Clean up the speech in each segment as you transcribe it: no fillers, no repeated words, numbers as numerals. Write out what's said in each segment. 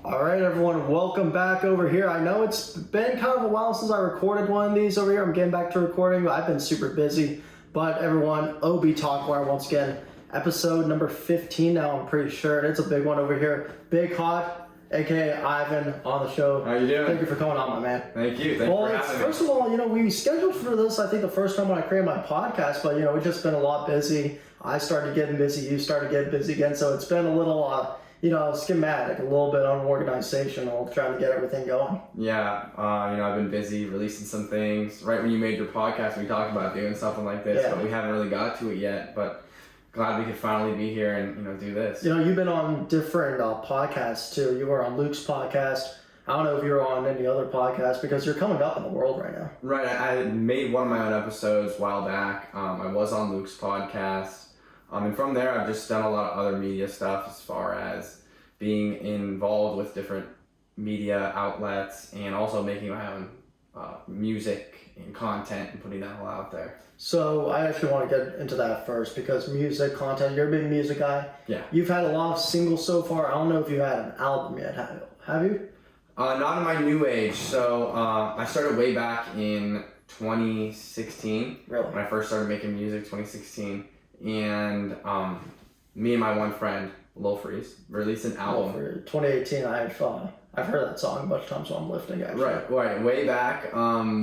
All right, everyone, welcome back over here. I know it's been kind of a while since I recorded one of these over here. I'm getting back to recording. I've been super busy, but everyone, OB Talkwire once again, episode number 15 now, I'm pretty sure. And it's a big one over here. Big Hot, aka Ivan, on the show. How you doing? Thank you for coming on, my man. Thank you. Thank you for having me. First of all, we scheduled for this, I think, the first time when I created my podcast, but, we've just been a lot busy. I started getting busy, you started getting busy again, so it's been a little, schematic, a little bit unorganizational, trying to get everything going. Yeah, I've been busy releasing some things. Right when you made your podcast, we talked about doing something like this, but we haven't really got to it yet. But glad we could finally be here and do this. You've been on different podcasts too. You were on Luke's podcast. I don't know if you're on any other podcasts because you're coming up in the world right now. Right, I made one of my own episodes a while back. I was on Luke's podcast. And from there, I've just done a lot of other media stuff as far as being involved with different media outlets and also making my own music and content and putting that all out there. So I actually want to get into that first because music, content, you're a big music guy. Yeah. You've had a lot of singles so far. I don't know if you had an album yet. Have you? Not in my new age. So I started way back in 2016. Really? When I first started making music, 2016. And me and my one friend, Lil Freeze, released an album. For 2018, I've heard that song a bunch of times while I'm lifting, actually. Right. Way back,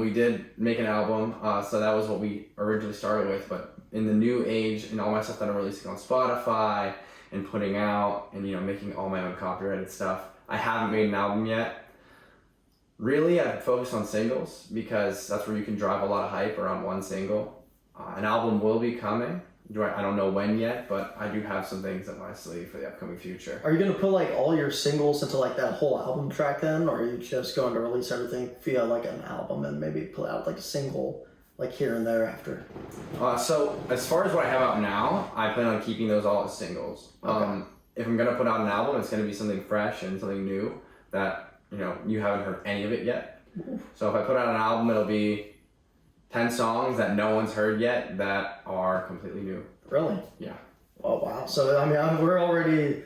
we did make an album, so that was what we originally started with. But in the new age, and all my stuff that I'm releasing on Spotify and putting out, and making all my own copyrighted stuff, I haven't made an album yet. Really, I've focused on singles because that's where you can drive a lot of hype around one single. An album will be coming. I don't know when yet, but I do have some things up my sleeve for the upcoming future. Are you going to put all your singles into that whole album track then, or are you just going to release everything via an album and maybe put out a single here and there after? So as far as what I have out now, I plan on keeping those all as singles. Okay. If I'm going to put out an album, it's going to be something fresh and something new that you haven't heard any of it yet. So if I put out an album, it'll be 10 songs that no one's heard yet that are completely new. Really? Yeah. Oh, wow. So, we're already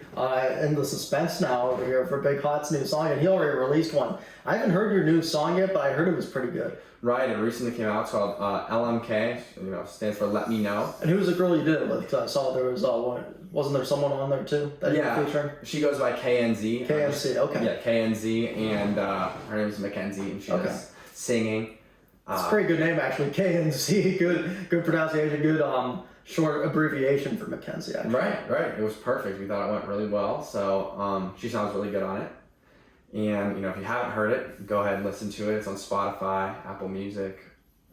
in the suspense now over here for Big Hot's new song, and he already released one. I haven't heard your new song yet, but I heard it was pretty good. Right, it recently came out. It's called LMK, stands for Let Me Know. And who was the girl you did it with? Because I saw there was, wasn't there someone on there too that you were featuring? She goes by KNZ. KNZ, okay. Yeah, KNZ, and her name is Mackenzie, and she's singing. It's a pretty good name, actually. KNZ, good pronunciation, good short abbreviation for Mackenzie, actually. Right. It was perfect. We thought it went really well. So she sounds really good on it. And, if you haven't heard it, go ahead and listen to it. It's on Spotify, Apple Music,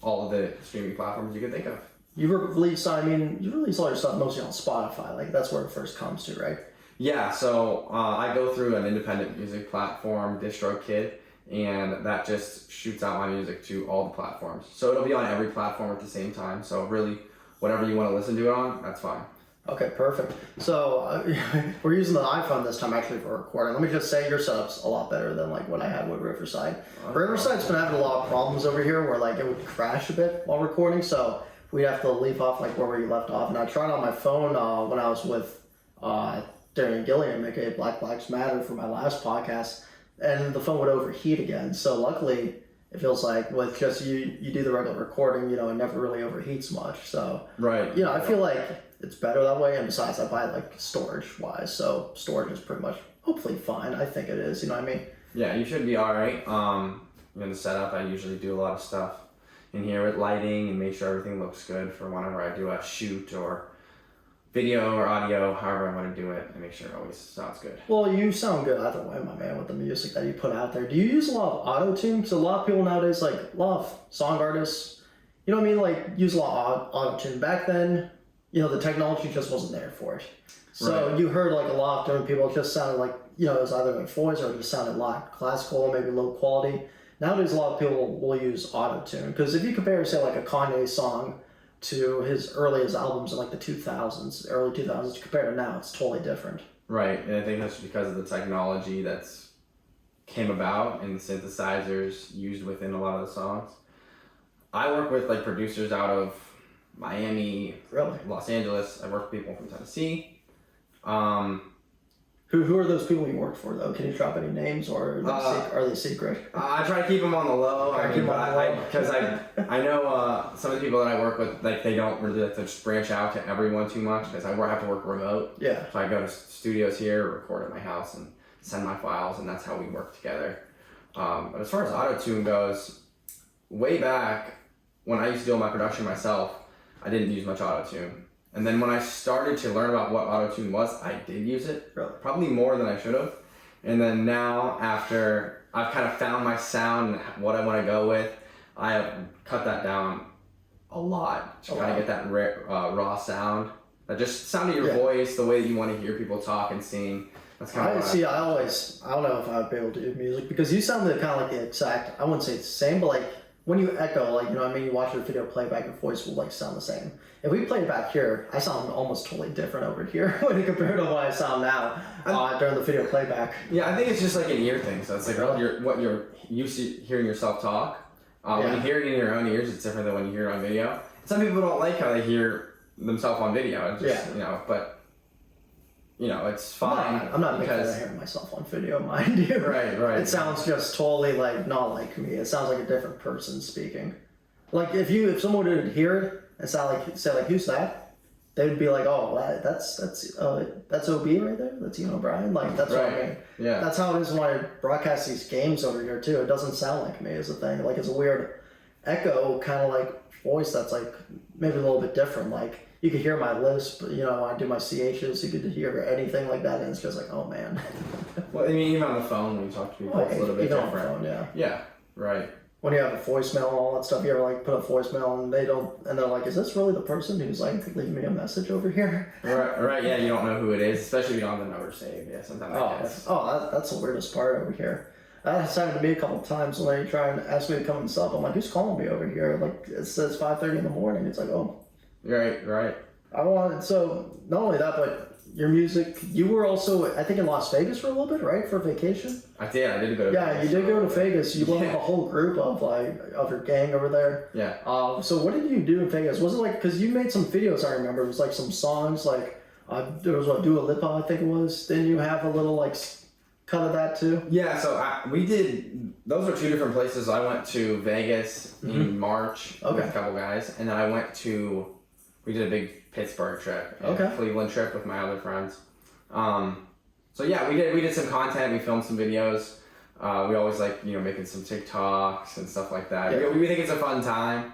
all of the streaming platforms you can think of. You release all your stuff mostly on Spotify. That's where it first comes to, right? Yeah, so I go through an independent music platform, DistroKid, and that just shoots out my music to all the platforms. So it'll be on every platform at the same time. So really, whatever you want to listen to it on, that's fine. Okay, perfect. So we're using the iPhone this time actually for recording. Let me just say your setup's a lot better than what I had with Riverside. Riverside's been having a lot of problems over here where it would crash a bit while recording, so we'd have to leave off where we left off. And I tried on my phone when I was with Darren Gilliam, aka Black Lives Matter, for my last podcast, and the phone would overheat again. So luckily, it feels like with just you do the regular recording, it never really overheats much. So right. I feel like it's better that way. And besides, I buy storage wise, so storage is pretty much hopefully fine. I think it is. You know what I mean? Yeah, you should be all right. The setup, I usually do a lot of stuff in here with lighting and make sure everything looks good for whenever I do a shoot or video or audio, however I want to do it, and make sure it always sounds good. Well, you sound good either way, my man, with the music that you put out there. Do you use a lot of auto-tune? Because a lot of people nowadays, a lot of song artists, use a lot of auto-tune. Back then, the technology just wasn't there for it. So you heard a lot of different people, it just sounded it was either voice or it just sounded classical, maybe low quality. Nowadays, a lot of people will use auto-tune. Because if you compare, say, a Kanye song to his earliest albums in the 2000s, early 2000s, compared to now, it's totally different. Right, and I think that's because of the technology that's came about and the synthesizers used within a lot of the songs. I work with producers out of Miami, Really? Los Angeles. I work with people from Tennessee. Who Who are those people you work for though? Can you drop any names, or are they secret? I try to keep them on the low. Because I know some of the people that I work with, like they don't really like to just branch out to everyone too much because I have to work remote. Yeah. So I go to studios here, record at my house, and send my files, and that's how we work together. But as far as auto-tune goes, way back when I used to do all my production myself, I didn't use much auto-tune. And then when I started to learn about what auto-tune was, I did use it. Really? Probably more than I should have. And then now, after I've kind of found my sound and what I want to go with, I have cut that down a lot to kind of get that raw sound. That just sound of your voice, the way that you want to hear people talk and sing. That's kind of I don't know if I would be able to do music because you sounded kind of like the exact, I wouldn't say it's the same, but like when you echo, like, you know what I mean, you watch a video playback, your voice will like sound the same. If we play it back here, I sound almost totally different over here when you compare to what I sound now during the video playback. Yeah, I think it's just like an ear thing. So it's like what you're used to hearing yourself talk. When you hear it in your own ears, it's different than when you hear it on video. Some people don't like how they hear themselves on video. It's just, you know, but you know, it's fine. I'm not a big fan of hearing myself on video, mind you. Right. It sounds just totally like not like me. It sounds like a different person speaking. Like if someone would hear it and say like who's that? They would be like, oh, that's OB right there. That's Ian O'Brien. Like that's what I mean. Yeah. That's how it is when I broadcast these games over here too. It doesn't sound like me is the thing. Like it's a weird echo kind of like voice that's like maybe a little bit different. Like you could hear my lisp, you know, I do my CHs, you could hear anything like that, and it's just like, oh man. Well, I mean, even on the phone when you talk to people, it's a little bit different. On the phone, Yeah, right. When you have a voicemail and all that stuff, you ever like put a voicemail and they're like, is this really the person who's like leaving me a message over here? Right, yeah, you don't know who it is, especially if you don't have the number saved. Yeah, sometimes that's the weirdest part over here. That's happened to me a couple of times when they try and ask me to come and sub. I'm like, who's calling me over here? Like, it says 5:30 in the morning. It's like, oh. Right. So not only that, but your music, you were also, I think, in Las Vegas for a little bit, right? For vacation? I did go to Vegas. Yeah, you did go to Vegas. You went with a whole group of your gang over there. Yeah. So what did you do in Vegas? Was it like, because you made some videos, I remember. It was like some songs, like, there was Dua Lipa, I think it was. Didn't you have a little, like, cut of that too? Yeah, so we did, those were two different places. I went to Vegas in March with a couple guys, and then we did a big Pittsburgh trip, Cleveland trip with my other friends. So yeah, we did some content, we filmed some videos. We always like, you know, making some TikToks and stuff like that. Yeah. We think it's a fun time.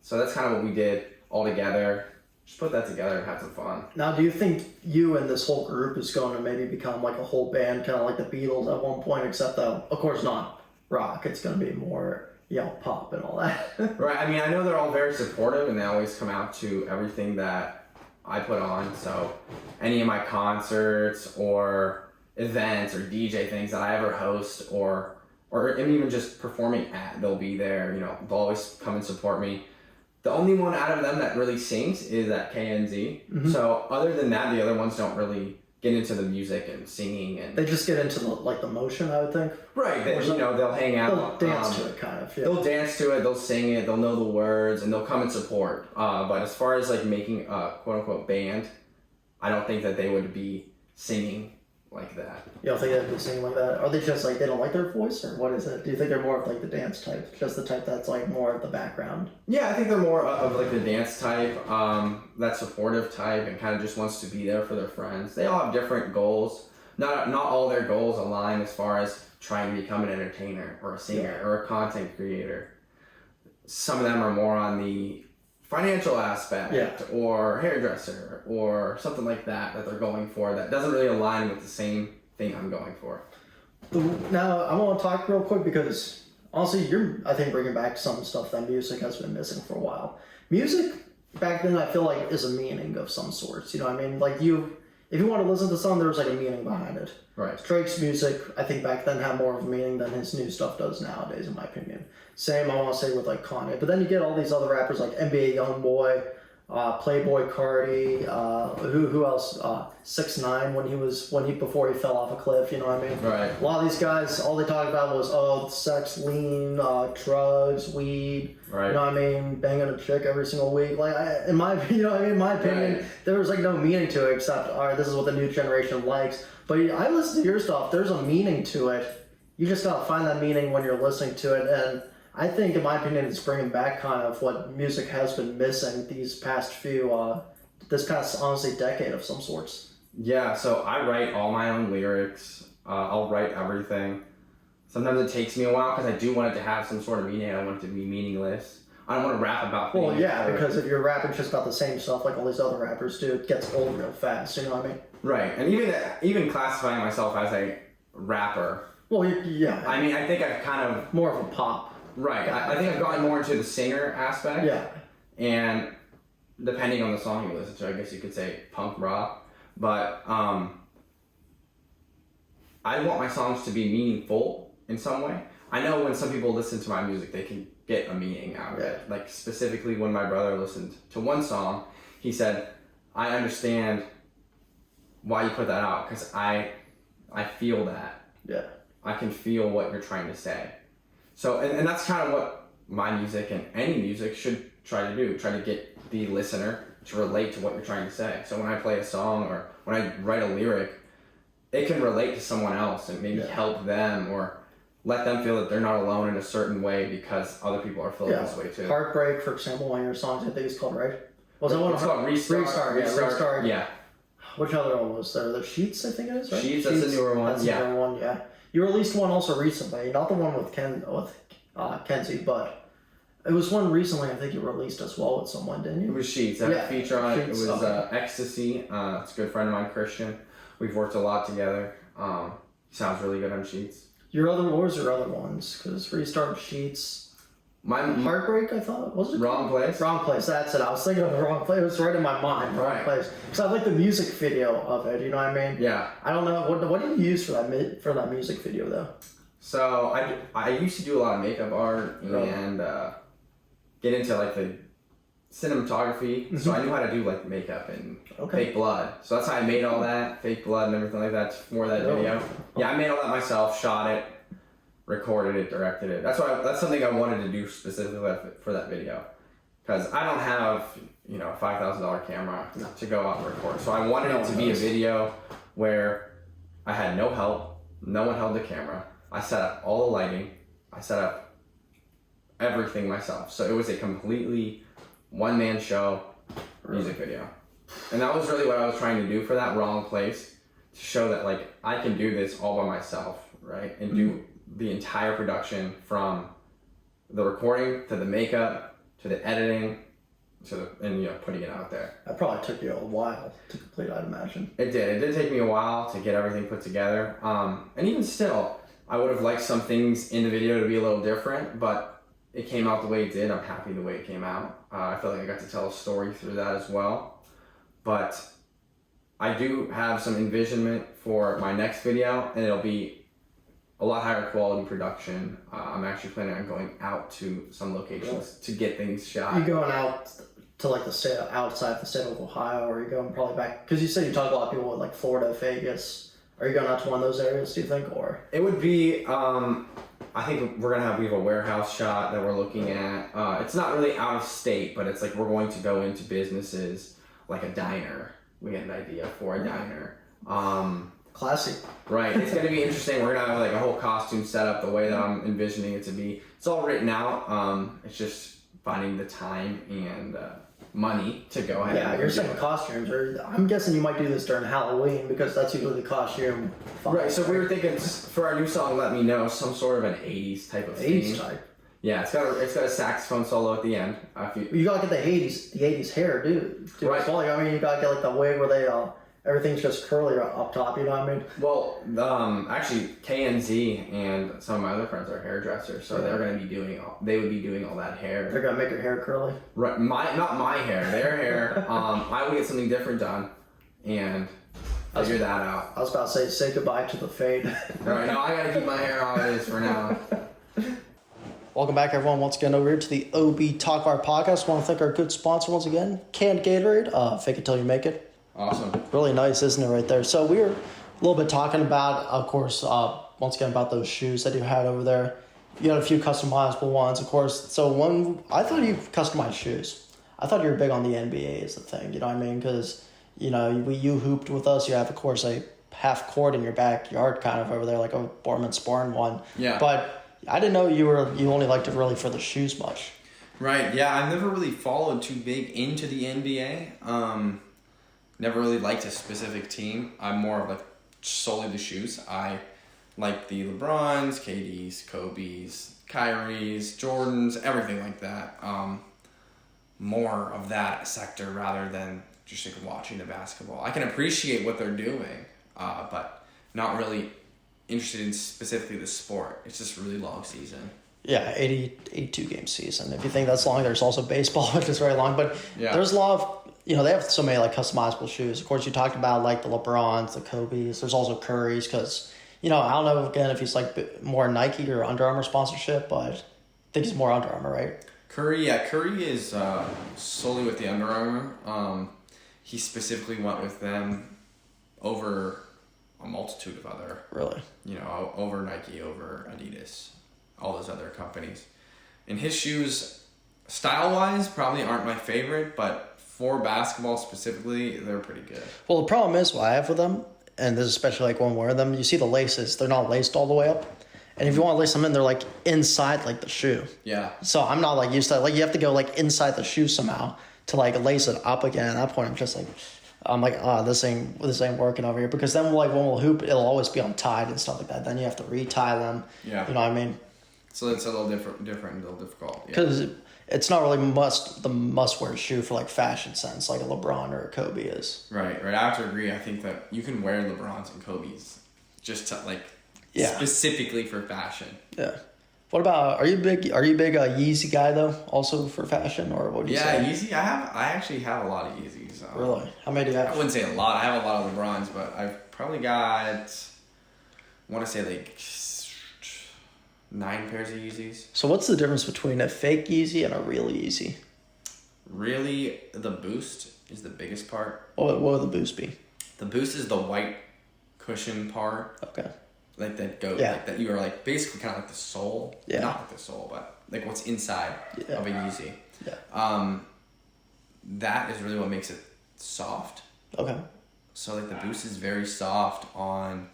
So that's kind of what we did all together. Just put that together and have some fun. Now, do you think you and this whole group is going to maybe become like a whole band, kind of like the Beatles at one point, except that, of course, not rock. It's going to be more, you know, pop and all that. Right. I mean, I know they're all very supportive and they always come out to everything that I put on. So any of my concerts or events or DJ things that I ever host or even just performing at, they'll be there. You know, they'll always come and support me. The only one out of them that really sings is at KNZ. Mm-hmm. So other than that, the other ones don't really get into the music and singing, and they just get into the motion, I would think. Right. They'll hang out. They'll dance to it, kind of. Yeah. They'll dance to it. They'll sing it. They'll know the words, and they'll come and support. But as far as like making a quote unquote band, I don't think that they would be singing like that. You don't think they'd be singing like that? Are they just like they don't like their voice, or what is it? Do you think they're more of like the dance type, just the type that's like more of the background? Yeah, I think they're more of like the dance type, that supportive type, and kind of just wants to be there for their friends. They all have different goals. Not all their goals align as far as trying to become an entertainer or a singer or a content creator. Some of them are more on the financial aspect or hairdresser or something like that they're going for that doesn't really align with the same thing I'm going for. Now, I want to talk real quick because honestly, you're, I think, bringing back some stuff that music has been missing for a while. Music back then, I feel like, is a meaning of some sorts. You know what I mean? Like if you want to listen to something, there was like a meaning behind it. Right. Drake's music, I think back then had more of a meaning than his new stuff does nowadays, in my opinion. Same, I want to say, with like Kanye. But then you get all these other rappers like NBA YoungBoy, Playboy Cardi, who else? 6ix9ine before he fell off a cliff. You know what I mean? Right. A lot of these guys, all they talked about was sex, lean, drugs, weed. Right. You know what I mean? Banging a chick every single week. Like in my opinion, Right. there was like no meaning to it except all right, this is what the new generation likes. But I listen to your stuff. There's a meaning to it. You just gotta find that meaning when you're listening to it, and I think, in my opinion, it's bringing back kind of what music has been missing this past honestly decade of some sorts. Yeah, so I write all my own lyrics. I'll write everything. Sometimes it takes me a while because I do want it to have some sort of meaning. I don't want it to be meaningless. I don't want to rap about things. Well, yeah, because if you're rapping just about the same stuff like all these other rappers do, it gets old real fast. You know what I mean? Right, and even classifying myself as a rapper. Well, yeah. I mean, I think I've kind of more of a pop. Right, I think I've gotten more into the singer aspect. Yeah. And depending on the song you listen to, I guess you could say punk rock. But I want my songs to be meaningful in some way. I know when some people listen to my music, they can get a meaning out of it. Like specifically when my brother listened to one song, he said, I understand why you put that out because I feel that. Yeah. I can feel what you're trying to say. So, and that's kind of what my music and any music should try to do. Try to get the listener to relate to what you're trying to say. So when I play a song or when I write a lyric, it can relate to someone else and maybe help them or let them feel that they're not alone in a certain way because other people are feeling this way too. Heartbreak, for example, one of your songs, I think it's called, right? Was that one? It's called Restart. Restart. Yeah. Which other one was there? The Sheets, I think it is, right? Sheets, that's the newer one. That's the newer one, yeah. You released one also recently, not the one with Kenzie, but it was one recently I think you released as well with someone, didn't you? It was Sheets. I had a feature on it. It was okay. Ecstasy. It's a good friend of mine, Christian. We've worked a lot together. He sounds really good on Sheets. What was your other ones? Because Restart, Sheets, Heartbreak, I thought, was it? Wrong Place. Wrong Place, that's it. I was thinking of the Wrong Place. It was right in my mind, Wrong Place. Because I like the music video of it, you know what I mean? Yeah. I don't know, what did you use for that music video though? So I used to do a lot of makeup art and get into like the cinematography. Mm-hmm. So I knew how to do like makeup and fake blood. So that's how I made all that, fake blood and everything like that for that video. Yeah, I made all that myself, shot it, recorded it, directed it. That's something I wanted to do specifically for that video. Because I don't have, a $5,000 camera to go out and record. So I wanted it to be a video where I had no help, no one held the camera. I set up all the lighting. I set up everything myself. So it was a completely one-man show music video. And that was really what I was trying to do for that Wrong Place, to show that like I can do this all by myself, right? And do the entire production from the recording to the makeup to the editing and putting it out there. That probably took you a while to complete, I'd imagine. It did. It did take me a while to get everything put together. And even still, I would have liked some things in the video to be a little different, but it came out the way it did. I'm happy the way it came out. I feel like I got to tell a story through that as well. But I do have some envisionment for my next video, and it'll be a lot higher quality production. I'm actually planning on going out to some locations to get things shot. Are you going out to like outside the state of Ohio, or are you going probably back? Because you said you talk to a lot of people with like Florida, Vegas. Are you going out to one of those areas, do you think, or? It would be, I think we have a warehouse shot that we're looking at. It's not really out of state, but it's like we're going to go into businesses like a diner. We get an idea for a diner. Classy. Right. It's going to be interesting. We're going to have like a whole costume set up the way that I'm envisioning it to be. It's all written out. It's just finding the time and money to go ahead. Yeah, you're saying costumes. I'm guessing you might do this during Halloween because that's usually the costume. Right. So we were thinking for our new song, Let Me Know, some sort of an 80s type of theme. 80s type. Yeah, it's got a saxophone solo at the end. You gotta get the 80s hair, dude. Right. Well, I mean, you gotta get like the wig where they everything's just curly up top, you know what I mean? Well, actually, KNZ and some of my other friends are hairdressers, so they would be doing all that hair. They're gonna make your hair curly? Right, not my hair, their hair. I would get something different done and figure that out. I was about to say goodbye to the fade. Alright, no, I gotta keep my hair how it is for now. Welcome back, everyone, once again over here to the OB Talkwire podcast. I want to thank our good sponsor once again, Canned Gatorade. Fake it till you make it. Awesome. Really nice, isn't it, right there? So we were a little bit talking about, of course, once again, about those shoes that you had over there. You had a few customizable ones, of course. So I thought you customized shoes. I thought you were big on the NBA is the thing, you know what I mean? Because, you hooped with us. You have, of course, a half court in your backyard kind of over there, like a Borman Spartan one. Yeah. But I didn't know you only liked it really for the shoes much. Right, yeah, I've never really followed too big into the NBA. Never really liked a specific team. I'm more of like solely the shoes. I like the LeBrons, KDs, Kobe's, Kyrie's, Jordans, everything like that. More of that sector rather than just like watching the basketball. I can appreciate what they're doing, but not really interested in specifically the sport. It's just really long season. Yeah, 82 game season. If you think that's long, there's also baseball, which is very long. But yeah, there's a lot of, they have so many like customizable shoes. Of course, you talked about like the LeBrons, the Kobe's. There's also Curry's because, I don't know again if he's like more Nike or Under Armour sponsorship, but I think he's more Under Armour, right? Curry is solely with the Under Armour. He specifically went with them over a multitude of other, really, over Nike, over Adidas, all those other companies. And his shoes, style-wise, probably aren't my favorite, but for basketball specifically, they're pretty good. Well, the problem is what I have with them, and this is especially like when wearing them, you see the laces, they're not laced all the way up. And if you want to lace them in, they're like inside like the shoe. Yeah. So I'm not like used to like you have to go like inside the shoe somehow to like lace it up again. At that point, I'm like, this ain't working over here because then like when we'll hoop, it'll always be untied and stuff like that. Then you have to retie them. Yeah. You know what I mean? So it's a little different, a little difficult. Because it's not really the must wear shoe for like fashion sense like a LeBron or a Kobe is. Right. I have to agree. I think that you can wear LeBrons and Kobe's just to like specifically for fashion. Yeah. What about are you big Yeezy guy though? Also for fashion or what do you say? Yeah, Yeezy. I actually have a lot of Yeezys. Really? How many do you have? I wouldn't say a lot. I have a lot of LeBrons, but I've probably got, I want to say like 9 pairs of Yeezys. So what's the difference between a fake Yeezy and a real Yeezy? Really, the boost is the biggest part. What would the boost be? The boost is the white cushion part. Okay. Like that like that you are like basically kind of like the sole. Yeah. Not like the sole, but like what's inside of a Yeezy. Yeah. That is really what makes it soft. Okay. So like the boost is very soft on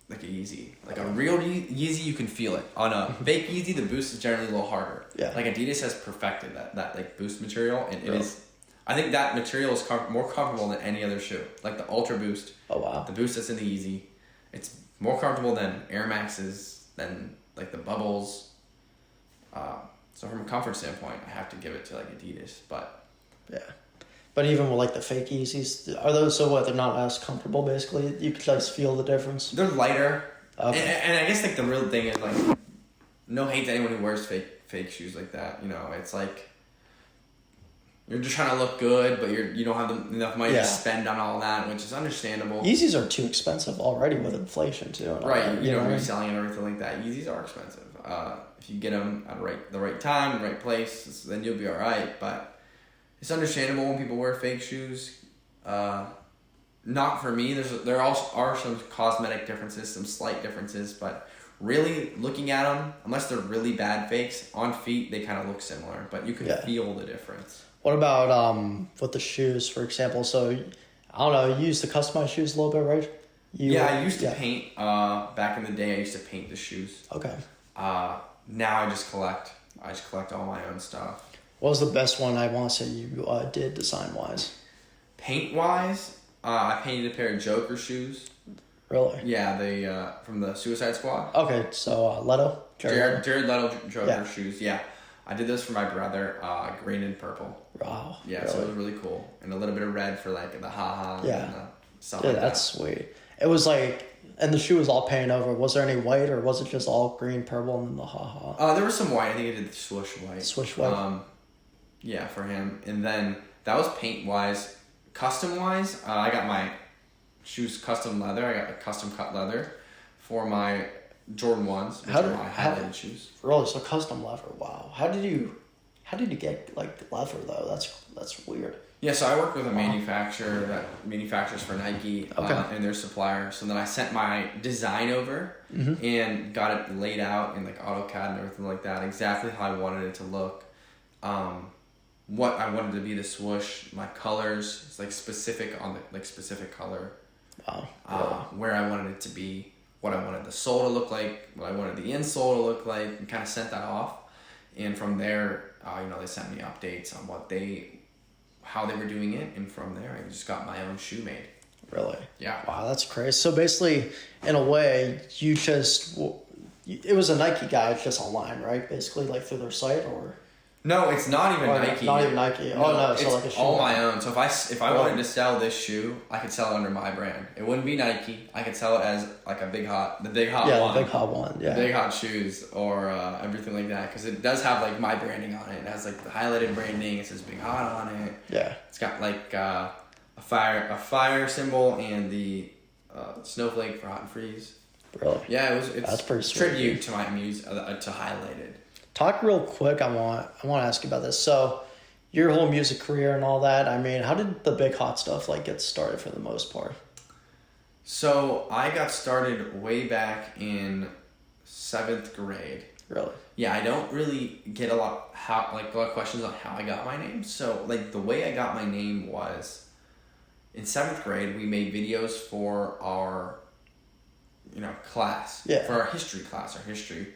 like a Yeezy. Like a real Yeezy, you can feel it. On a fake Yeezy, the boost is generally a little harder. Yeah. Like Adidas has perfected that like boost material, and it is. I think that material is more comfortable than any other shoe. Like the Ultra Boost. Oh wow. The boost that's in the Yeezy, it's more comfortable than Air Maxes, than like the Bubbles. So from a comfort standpoint, I have to give it to like Adidas, but. Yeah. But even with like the fake Yeezys, are those so what? They're not as comfortable. Basically, you can just feel the difference. They're lighter, okay. and I guess like the real thing is like, no hate to anyone who wears fake shoes like that. It's like you're just trying to look good, but you don't have enough money to spend on all that, which is understandable. Yeezys are too expensive already with inflation too. Right, reselling and everything like that. Yeezys are expensive. If you get them at the right time, the right place, then you'll be all right. But it's understandable when people wear fake shoes. Not for me. There also are some cosmetic differences, some slight differences, but really looking at them, unless they're really bad fakes, on feet they kind of look similar, but you can feel the difference. What about with the shoes, for example? So I don't know. You used to customize shoes a little bit, right? I used to paint. Back in the day, I used to paint the shoes. Okay. Now I just collect. I just collect all my own stuff. What was the best one I want to say you did design-wise? Paint-wise, I painted a pair of Joker shoes. Really? Yeah, they from the Suicide Squad. Okay, so Leto? Jared Leto Joker shoes, yeah. I did those for my brother, green and purple. Wow. Yeah, really? so it was really cool. And a little bit of red for like the ha-ha. Yeah. And stuff Yeah, like that's that. sweet. It was like, and the shoe was all painted over. Was there any white or was it just all green, purple, and the ha-ha? There was some white. I think I did the swoosh white. Swoosh white? Yeah, for him. And then that was paint-wise. Custom-wise, I got my shoes custom leather. I got a custom cut leather for my Jordan 1s, which are my highlighted shoes. Really? So custom leather. Wow. How did you get like leather though? That's weird. Yeah, so I work with a manufacturer that manufactures for Nike and their supplier. So then I sent my design over and got it laid out in like AutoCAD and everything like that, exactly how I wanted it to look. What I wanted to be the swoosh, my colors, it's like specific on the like specific color. Wow. Where I wanted it to be, what I wanted the sole to look like, what I wanted the insole to look like, and kind of sent that off. And from there, they sent me updates on how they were doing it, and from there I just got my own shoe made. Really? Yeah. Wow, that's crazy. So basically, in a way, it was a Nike guy just online, right? Basically, like through their site, or? No, it's not even Nike. Not even Nike. No, it's so like a shoe. all my own. So if I wanted to sell this shoe, I could sell it under my brand. It wouldn't be Nike. I could sell it as like the big hot one. The big hot one. Yeah. The big hot shoes or everything like that, because it does have like my branding on it. It has like the highlighted branding. It says Big Hot on it. Yeah. It's got like a fire symbol and the snowflake for hot and freeze. Really? Yeah, it's that's pretty sweet. Tribute to my muse to highlighted. Talk real quick. I want to ask you about this. So, your whole music career and all that. I mean, how did the big hot stuff like get started for the most part? So I got started way back in 7th grade. Really? Yeah, I don't really get a lot of questions on how I got my name. So like the way I got my name was in 7th grade we made videos for our class. Yeah. For our history class, our history.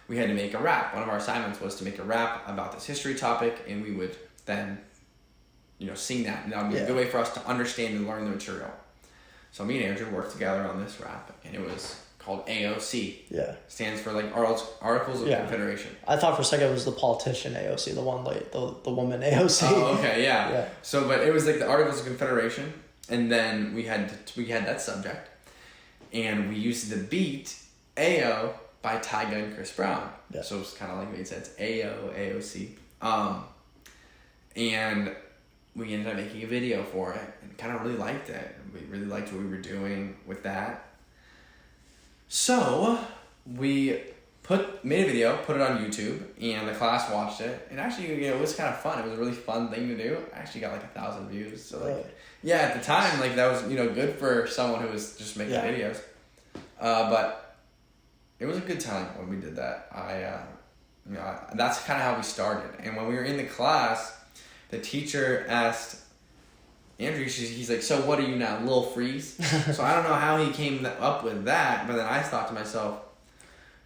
We had to make a rap. One of our assignments was to make a rap about this history topic, and we would then, sing that. And that would be a good way for us to understand and learn the material. So me and Andrew worked together on this rap, and it was called AOC. Yeah. Stands for like Articles of Confederation. I thought for a second it was the politician AOC, the one like the woman AOC. Oh, okay, yeah. So, but it was like the Articles of Confederation, and then we had that subject, and we used the beat AO by Tyga and Chris Brown. Yeah. So it was kind of like made sense. AOC. And we ended up making a video for it and kind of really liked it. We really liked what we were doing with that. So we made a video, put it on YouTube, and the class watched it. And actually, it was kind of fun. It was a really fun thing to do. I actually got like 1,000 views. So yeah, at the time, like that was good for someone who was just making videos. But it was a good time when we did that. That's kind of how we started. And when we were in the class, the teacher asked Andrew, he's like, so what are you now, Lil Freeze? So I don't know how he came up with that, but then I thought to myself,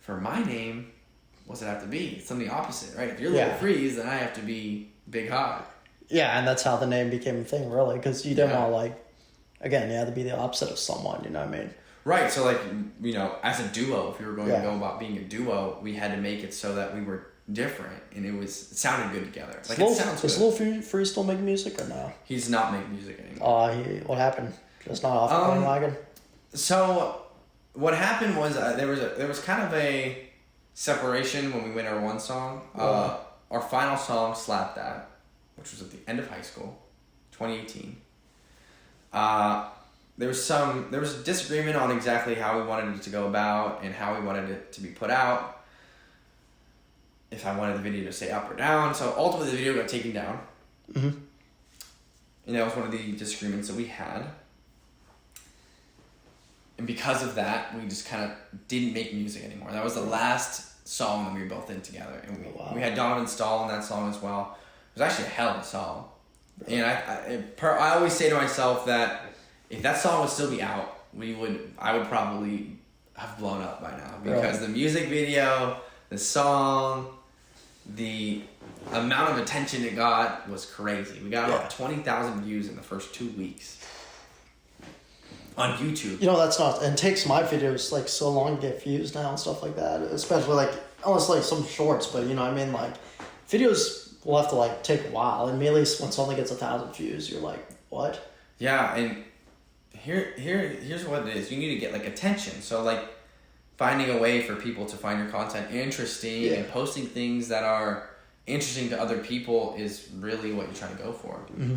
for my name, what's it have to be? It's something opposite, right? If you're Lil Freeze, then I have to be Big Hot. Yeah, and that's how the name became a thing, really, because you didn't want you had to be the opposite of someone, you know what I mean? Right, so like, as a duo, if we were going to go about being a duo, we had to make it so that we were different, and it sounded good together. Like, it sounds good. Does Lil Freeze still make music or no? He's not making music anymore. What happened? Just not off the bandwagon? So, what happened was there was kind of a separation when we went our one song. Our final song, Slap That, which was at the end of high school, 2018. There was a disagreement on exactly how we wanted it to go about and how we wanted it to be put out. If I wanted the video to stay up or down. So ultimately the video got taken down. Mm-hmm. And that was one of the disagreements that we had. And because of that, we just kind of didn't make music anymore. That was the last song that we were both in together. And we had Donovan Stahl in that song as well. It was actually a hell of a song. And I always say to myself that if that song would still be out, I would probably have blown up by now. Because the music video, the song, the amount of attention it got was crazy. We got about 20,000 views in the first 2 weeks on YouTube. That's not, and it takes my videos like so long to get views now and stuff like that. Especially like, almost like some shorts, but videos will have to like take a while. And at least when something gets 1,000 views, you're like, what? Yeah, and here's what it is. You need to get like attention. So like, finding a way for people to find your content interesting and posting things that are interesting to other people is really what you're trying to go for. Mm-hmm.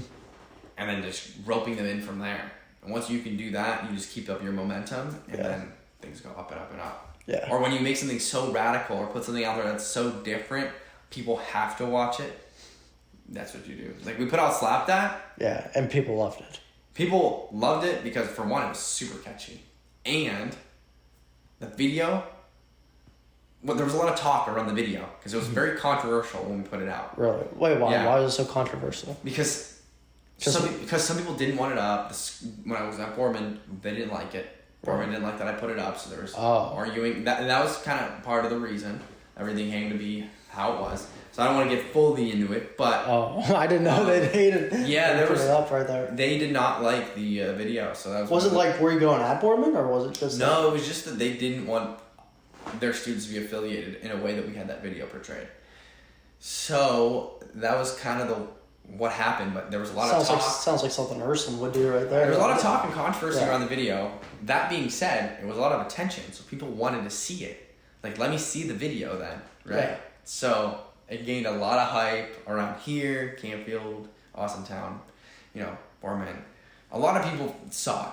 And then just roping them in from there. And once you can do that, you just keep up your momentum, and then things go up and up and up. Yeah. Or when you make something so radical or put something out there that's so different, people have to watch it. That's what you do. Like, we put out Slap That. Yeah, and people loved it. People loved it because, for one, it was super catchy. And the video, well, there was a lot of talk around the video because it was very controversial when we put it out. Really? Wait, why? Yeah. Why was it so controversial? Because some people didn't want it up. When I was at Boardman, they didn't like it. Boardman didn't like that I put it up, so there was arguing. That was kind of part of the reason everything came to be how it was. So I don't want to get fully into it, but... Oh, I didn't know they hated yeah, there was... it up right there. They did not like the video, so that was... Was it like, were you going at Boardman, or was it just... No, it was just that they didn't want their students to be affiliated in a way that we had that video portrayed. So that was kind of what happened, but there was a lot of talk. Sounds like something Urson would do right there. There was a lot of talk and controversy around the video. That being said, it was a lot of attention, so people wanted to see it. Like, let me see the video then, right? Yeah. So it gained a lot of hype around here, Campfield, Austintown, Boardman. A lot of people saw it.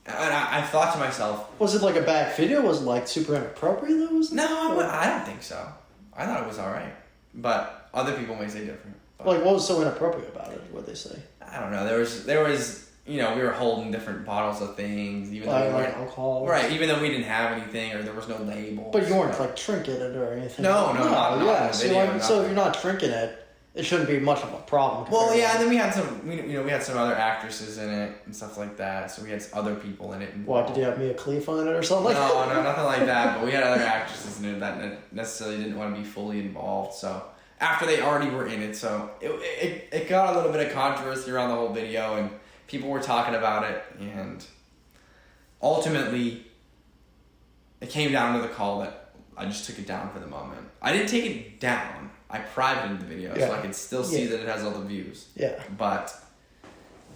And I thought to myself... Was it like a bad video? Was it like super inappropriate though? No, I don't think so. I thought it was alright. But other people may say different. But like, what was so inappropriate about it? What'd they say? I don't know. There was we were holding different bottles of things, even though we weren't alcohol. Right, even though we didn't have anything or there was no label. But you weren't like trinketed or anything. No, not in the video. So if you're not drinking it, it shouldn't be much of a problem. Well, yeah, and then we had we had some other actresses in it and stuff like that. So we had other people in it. What, did you have Mia Khalifa in it or something like that? No, nothing like that. But we had other actresses in it that necessarily didn't want to be fully involved. So after they already were in it, so it got a little bit of controversy around the whole video, and people were talking about it, and ultimately it came down to the call that I just took it down for the moment. I didn't take it down. I privated the video so I could still see that it has all the views. Yeah. But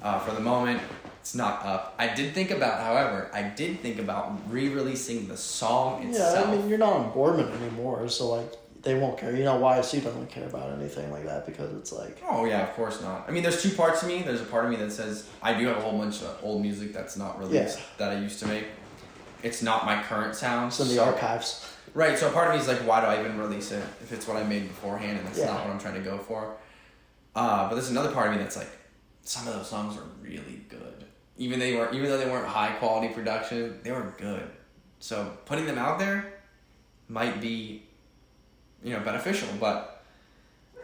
for the moment, it's not up. I did think about re-releasing the song itself. Yeah, I mean, you're not on Boardman anymore, so like they won't care. YSU doesn't care about anything like that because it's like... Oh yeah, of course not. I mean, there's two parts to me. There's a part of me that says I do have a whole bunch of old music that's not released that I used to make. It's not my current sound. It's in the archives. Right, so a part of me is like, why do I even release it if it's what I made beforehand and that's not what I'm trying to go for? But there's another part of me that's like, some of those songs are really good. Even though they weren't high quality production, they were good. So putting them out there might be, beneficial, but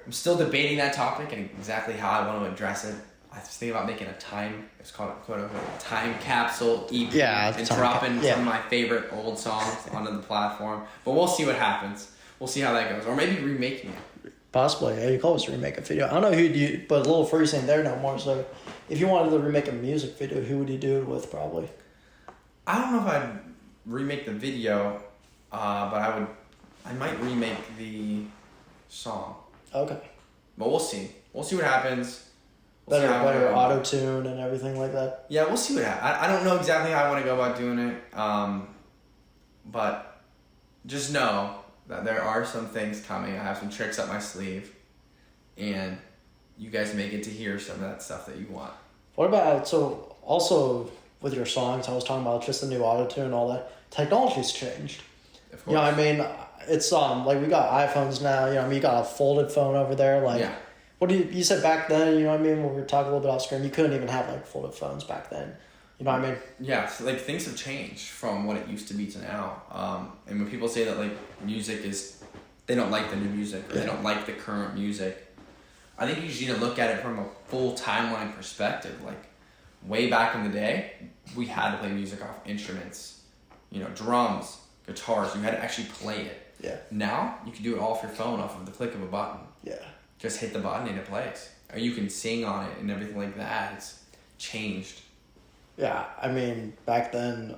I'm still debating that topic and exactly how I want to address it. I was thinking about making it's called a quote-unquote time capsule EP and dropping some of my favorite old songs onto the platform. But we'll see what happens. We'll see how that goes. Or maybe remaking it. Possibly. Yeah, you could always remake a video. I don't know who'd you, but Lil Freeze ain't there no more, so if you wanted to remake a music video, who would you do it with probably? I don't know if I'd remake the video, but I might remake the song. Okay. But we'll see. We'll see what happens. Better auto-tune and everything like that. Yeah, we'll see what happens. I don't know exactly how I want to go about doing it, but just know that there are some things coming. I have some tricks up my sleeve, and you guys may get to hear some of that stuff that you want. What about, so also with your songs, I was talking about just the new auto-tune and all that. Technology's changed. Of course. I mean, it's like we got iPhones now, you got a folded phone over there, What do you said back then, when we were talking a little bit off screen, you couldn't even have folded phones back then. You know what I mean? Yeah, so, things have changed from what it used to be to now. And when people say that music they don't like the new music, or they don't like the current music, I think you just need to look at it from a full timeline perspective. Way back in the day, we had to play music off instruments, drums, guitars. You had to actually play it. Yeah. Now you can do it all off your phone, off of the click of a button. Yeah. Just hit the button and it plays. Or you can sing on it and everything like that. It's changed. Yeah, I mean, back then,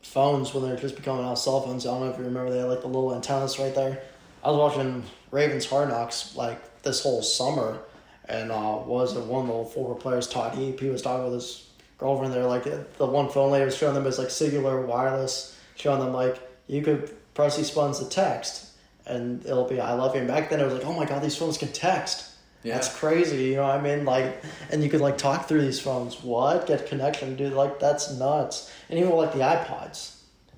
phones, when they were just becoming out cell phones, I don't know if you remember, they had the little antennas right there. I was watching Ravens Hard Knocks this whole summer, and one of the former players, Todd Heap, he was talking with his girlfriend there, the one phone lady was showing them as singular wireless, showing them you could press these buttons to text, and it'll be I love you. And back then it was oh my god, these phones can text. Yeah. That's crazy, you know what I mean? And you could talk through these phones. What? Get connection, dude. That's nuts. And even with the iPods.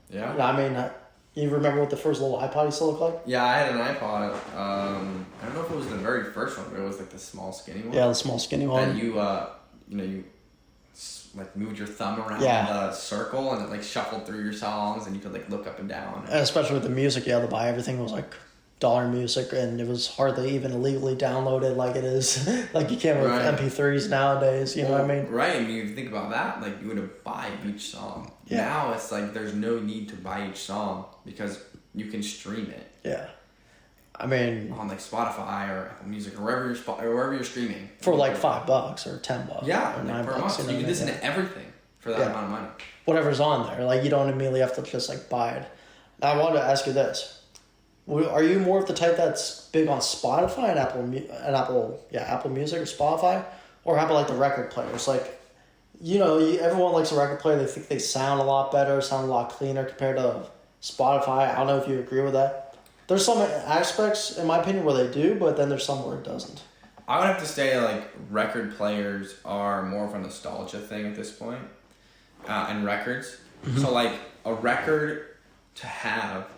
Yeah. I mean, You remember what the first little iPod used to look like? Yeah, I had an iPod. I don't know if it was the very first one, but it was like the small skinny one. Yeah, the small skinny one. And you like moved your thumb around the circle and it like shuffled through your songs and you could like look up and down. And especially with the music you had to buy, everything was like dollar music, and it was hardly even illegally downloaded like it is. Like you can't with MP3s nowadays, you know what I mean? Right, I mean, if you think about that, like you would have buy each song. Yeah. Now it's like there's no need to buy each song because you can stream it. Yeah. I mean, on like Spotify or Apple Music or wherever you're streaming. For like $5 or $10. Yeah, or like per month. So you can listen to everything for that amount of money. Whatever's on there. Like you don't immediately have to just like buy it. Now, I wanted to ask you this. Are you more of the type that's big on Spotify and Apple Music or Spotify? Or how about like the record players? Like, everyone likes a record player. They think they sound a lot better, sound a lot cleaner compared to Spotify. I don't know if you agree with that. There's some aspects, in my opinion, where they do, but then there's some where it doesn't. I would have to say, like, record players are more of a nostalgia thing at this point, and records. Mm-hmm. So, like, a record to have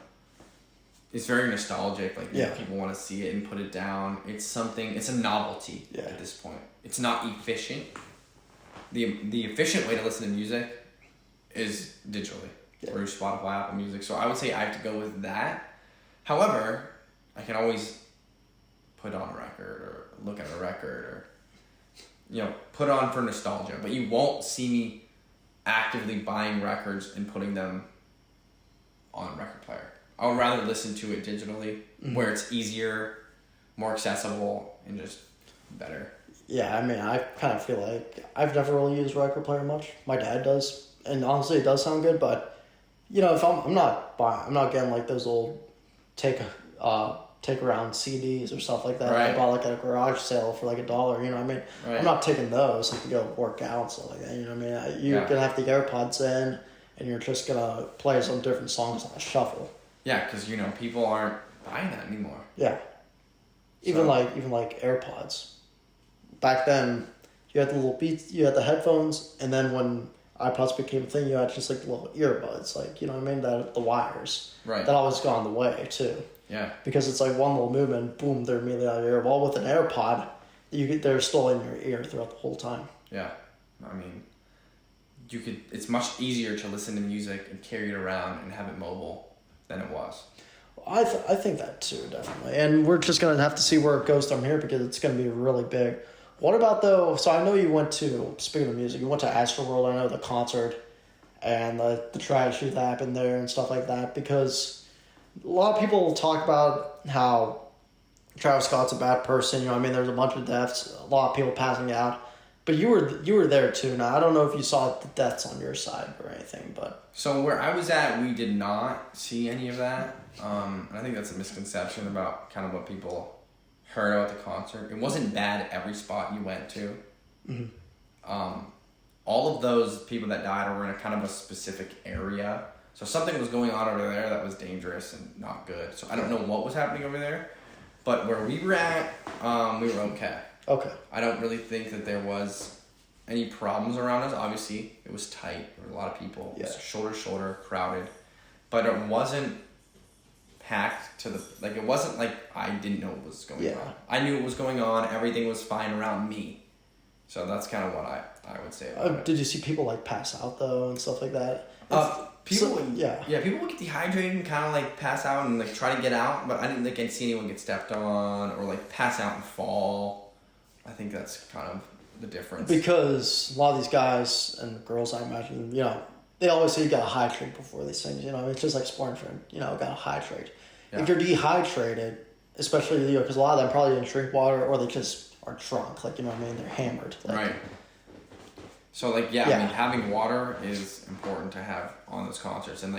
is very nostalgic. Like, people want to see it and put it down. It's a novelty at this point. It's not efficient. The efficient way to listen to music is digitally through Spotify, Apple Music. So I would say I have to go with that. However, I can always put on a record or look at a record or, put on for nostalgia. But you won't see me actively buying records and putting them on a record player. I would rather listen to it digitally, where it's easier, more accessible, and just better. Yeah, I mean, I kind of feel like I've never really used record player much. My dad does, and honestly, it does sound good. But if I'm not getting like those old take around CDs or stuff like that. Right. I bought like at a garage sale for like $1. You know what I mean? Right. I'm not taking those to go work out and stuff like that. You know what I mean? You're gonna have the AirPods in, and you're just gonna play some different songs on a shuffle. Yeah, because people aren't buying that anymore. Yeah. Even like AirPods. Back then, you had the little Beats, you had the headphones, and then when iPods became a thing, you had just like the little earbuds, like, you know what I mean? The wires. Right. That always gone the way too. Yeah. Because it's like one little movement, boom, they're immediately out of your ear. Well, with an AirPod, they're still in your ear throughout the whole time. Yeah. I mean, it's much easier to listen to music and carry it around and have it mobile than it was. I think that too, definitely. And we're just going to have to see where it goes from here because it's going to be really big. What about though, so I know you went to, speaking of music, you went to Astro World, I know the concert and the tragedy that happened there and stuff like that, because a lot of people talk about how Travis Scott's a bad person, there's a bunch of deaths, a lot of people passing out, but you were there too. Now, I don't know if you saw the deaths on your side or anything, but... So where I was at, we did not see any of that. I think that's a misconception about kind of what people heard about the concert. It wasn't bad at every spot you went to. Mm-hmm. All of those people that died were in a kind of a specific area. So something was going on over there that was dangerous and not good. So I don't know what was happening over there. But where we were at, we were okay. Okay. I don't really think that there was any problems around us. Obviously, it was tight. There were a lot of people. Yeah. It was shoulder to shoulder, crowded. But it wasn't packed to it wasn't like I didn't know what was going on. I knew what was going on. Everything was fine around me. So that's kind of what I would say about it. Did you see people pass out though and stuff like that? People would get dehydrated and kind of pass out and try to get out, but I didn't think I'd see anyone get stepped on or pass out and fall. I think that's kind of the difference. Because a lot of these guys and girls, I imagine, they always say you gotta hydrate before these things. It's just like sparring training. Gotta hydrate. Yeah. If you're dehydrated, especially because a lot of them probably didn't drink water or they just are drunk. They're hammered. Right. So I mean, having water is important to have on those concerts. And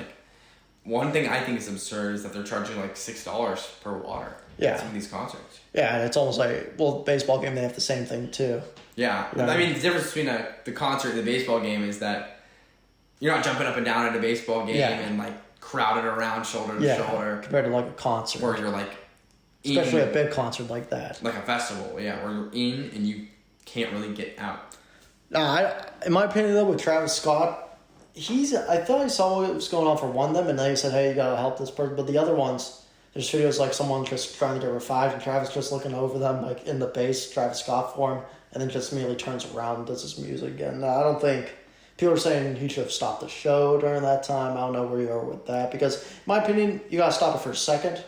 one thing I think is absurd is that they're charging $6 per water. Yeah. At some of these concerts. Yeah, and it's almost baseball game they have the same thing too. Yeah, I mean the difference between the concert and the baseball game is that you're not jumping up and down at a baseball game and crowded around shoulder to shoulder. Compared to a concert. Where you're especially a big concert like that. Like a festival, where you're in and you can't really get out. In my opinion though, with Travis Scott, I thought I saw what was going on for one of them, and then he said, hey, you gotta help this person. But the other ones, there's videos like someone just trying to get revived, and Travis just looking over them, like in the base, Travis Scott form, and then just immediately turns around and does his music again. I don't think people are saying he should have stopped the show during that time. I don't know where you are with that, because in my opinion, you gotta stop it for a second.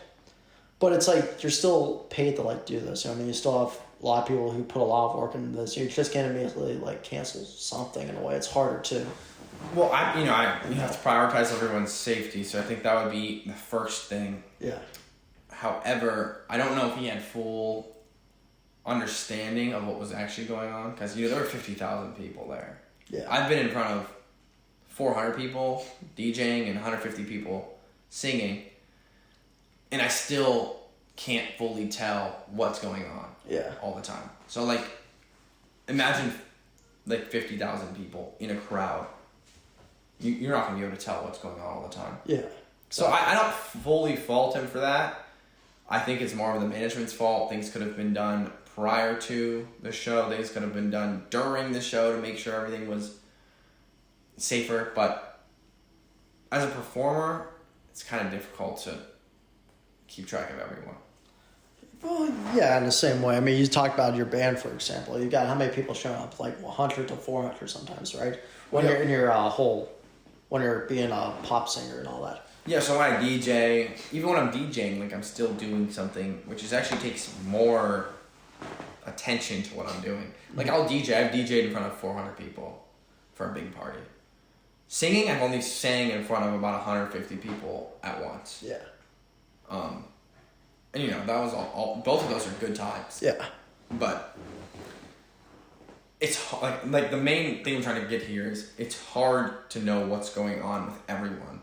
But it's like you're still paid to like do this. You know what I mean? You still have a lot of people who put a lot of work into this. You just can't immediately like cancel something in a way. It's harder to. Well, you have to prioritize everyone's safety, so I think that would be the first thing. Yeah. However, I don't know if he had full understanding of what was actually going on, because there were 50,000 people there. Yeah. I've been in front of 400 people DJing and 150 people singing, and I still can't fully tell what's going on. Yeah. All the time. So like, imagine like 50,000 people in a crowd. You're not going to be able to tell what's going on all the time. Yeah. So I don't fully fault him for that. I think it's more of the management's fault. Things could have been done prior to the show. Things could have been done during the show to make sure everything was safer. But as a performer, it's kind of difficult to keep track of everyone. Well, yeah, in the same way. I mean, you talked about your band, for example. You got how many people showing up? Like 100 to 400 sometimes, right? When you're in your when you're being a pop singer and all that. Yeah, so when I DJ, even when I'm DJing, like I'm still doing something, which is actually takes more attention to what I'm doing. Like I've DJed in front of 400 people for a big party. Singing, I've only sang in front of about 150 people at once. Yeah. And that was all both of those are good times. Yeah. But it's like the main thing I'm trying to get here is it's hard to know what's going on with everyone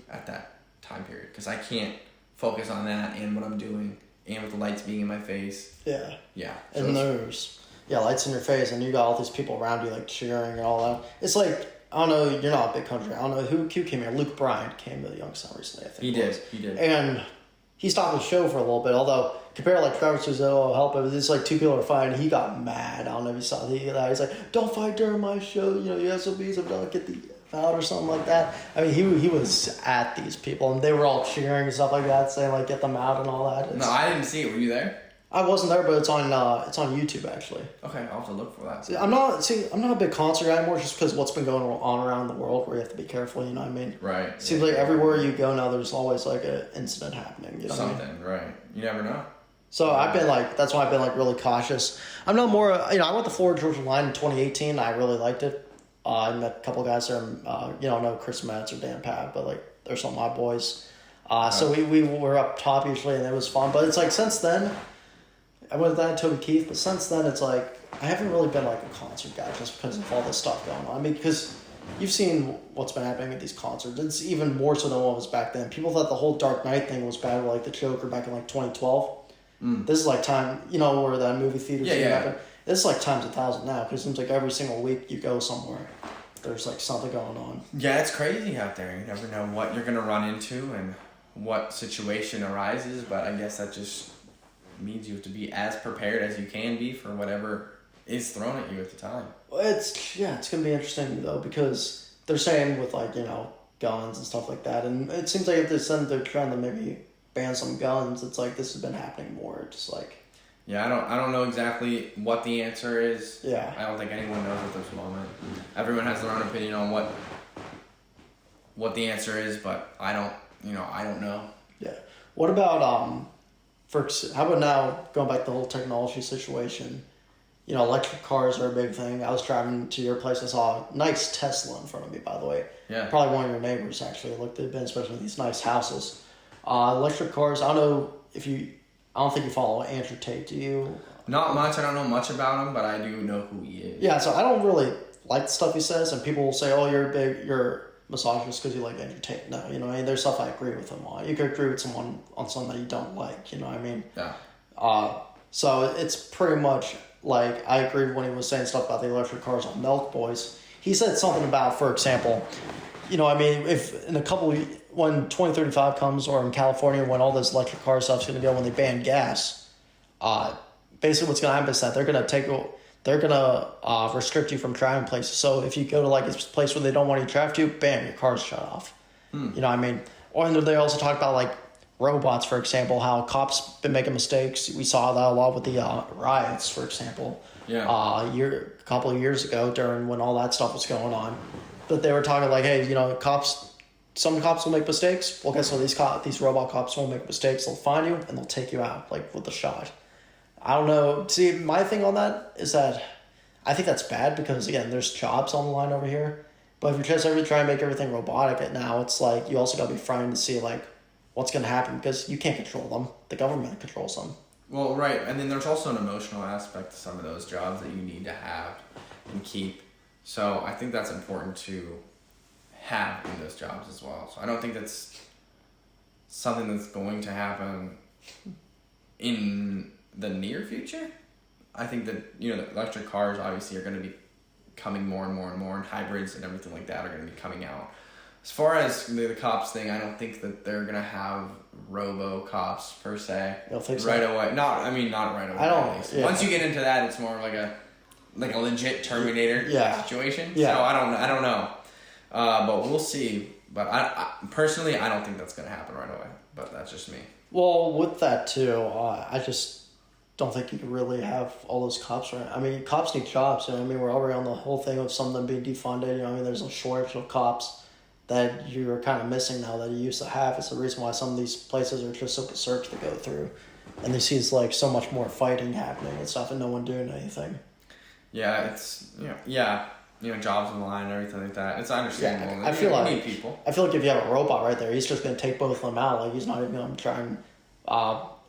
at that time period, because I can't focus on that and what I'm doing and with the lights being in my face. Yeah. Yeah. So and there's lights in your face, and you got all these people around you like cheering and all that. It's like, I don't know, you're not a big country. I don't know who came here. Luke Bryan came to the Youngstown recently, I think. He did. And he stopped the show for a little bit, although compared to like Travis who said, oh, help, it was just like two people are fighting. He got mad. I don't know if you saw that. He's like, don't fight during my show. You SOBs have done, get the out or something like that. I mean, he was at these people, and they were all cheering and stuff like that, saying like, get them out and all that. No, I didn't see it. Were you there? I wasn't there, but it's on YouTube actually. Okay, I'll have to look for that. I'm not a big concert guy anymore, just because what's been going on around the world, where you have to be careful. You know what I mean? Right. Seems like everywhere you go now, there's always like an incident happening. You know something, what I mean? right? You never know. So that's why I've been like really cautious. I'm not more. I went to Florida Georgia Line in 2018. I really liked it. I met a couple guys there. No Chris Metz or Dan Pat, but like they're some of my boys. So we were up top usually, and it was fun. But it's like since then, I went with that Toby Keith. But since then, it's like I haven't really been like a concert guy just because of all this stuff going on. I mean, because you've seen what's been happening at these concerts. It's even more so than what was back then. People thought the whole Dark Knight thing was bad, like the Joker back in like 2012. This is like time, where that movie theater thing happened. It's like times 1,000 now, because it seems like every single week you go somewhere, there's like something going on. Yeah, it's crazy out there. You never know what you're gonna run into and what situation arises, but I guess that just means you have to be as prepared as you can be for whatever is thrown at you at the time. Well, it's gonna be interesting though, because they're saying with like guns and stuff like that, and it seems like if they're trying to maybe ban some guns, it's like this has been happening more. Just like. Yeah, I don't know exactly what the answer is. Yeah. I don't think anyone knows at this moment. Everyone has their own opinion on what the answer is, but I don't know. Yeah. What about how about now going back to the whole technology situation? Electric cars are a big thing. I was driving to your place. I saw a nice Tesla in front of me, by the way. Yeah. Probably one of your neighbors actually. They've been especially in these nice houses. Electric cars. I don't think you follow Andrew Tate, do you? Not much. I don't know much about him, but I do know who he is. Yeah, so I don't really like the stuff he says, and people will say, "Oh, you're misogynist because you like Andrew Tate." No, there's stuff I agree with him on. You could agree with someone on something that you don't like. You know what I mean? Yeah. So it's pretty much like I agreed when he was saying stuff about the electric cars on Milk Boys. He said something about, for example, if in a couple when 2035 comes, or in California when all this electric car stuff's going to go, when they ban gas, basically what's going to happen is that they're they're gonna restrict you from driving places. So if you go to like a place where they don't want you to drive to, bam, your car's shut off. You know what I mean? Or and they also talk about like robots, for example, how cops been making mistakes. We saw that a lot with the riots, for example. Yeah. A couple of years ago during when all that stuff was going on. But they were talking like, hey, you know, some cops will make mistakes. Well, guess what? These robot cops won't make mistakes. They'll find you and they'll take you out, like with a shot. I don't know. See, my thing on that is that I think that's bad because, again, there's jobs on the line over here. But if you're just ever trying to make everything robotic now, it's like you also got to be frightened to see, like, what's going to happen because you can't control them. The government controls them. Well, right. And then there's also an emotional aspect to some of those jobs that you need to have and keep. So I think that's important to have in those jobs as well. So I don't think that's something that's going to happen in the near future. I think that, you know, the electric cars obviously are going to be coming more and more and more, and hybrids and everything like that are going to be coming out. As far as the cops thing, I don't think that they're going to have robo-cops per se. You don't think so? Right away. Not right away. I don't. Yeah. Once you get into that, it's more like a legit Terminator situation. Yeah. So I don't know. But we'll see. But I personally, I don't think that's going to happen right away. But that's just me. Well, with that too, I just don't think you can really have all those cops right. I mean, cops need jobs. You know what I mean? We're already on the whole thing of some of them being defunded. You know what I mean? There's a shortage of cops that you're kind of missing now that you used to have. It's the reason why some of these places are just so absurd to go through. And they see like so much more fighting happening and stuff and no one doing anything. Yeah, it's, jobs on the line and everything like that. It's understandable. Yeah, I feel like you need people. I feel like if you have a robot right there, he's just going to take both of them out. Like, he's not even going to try and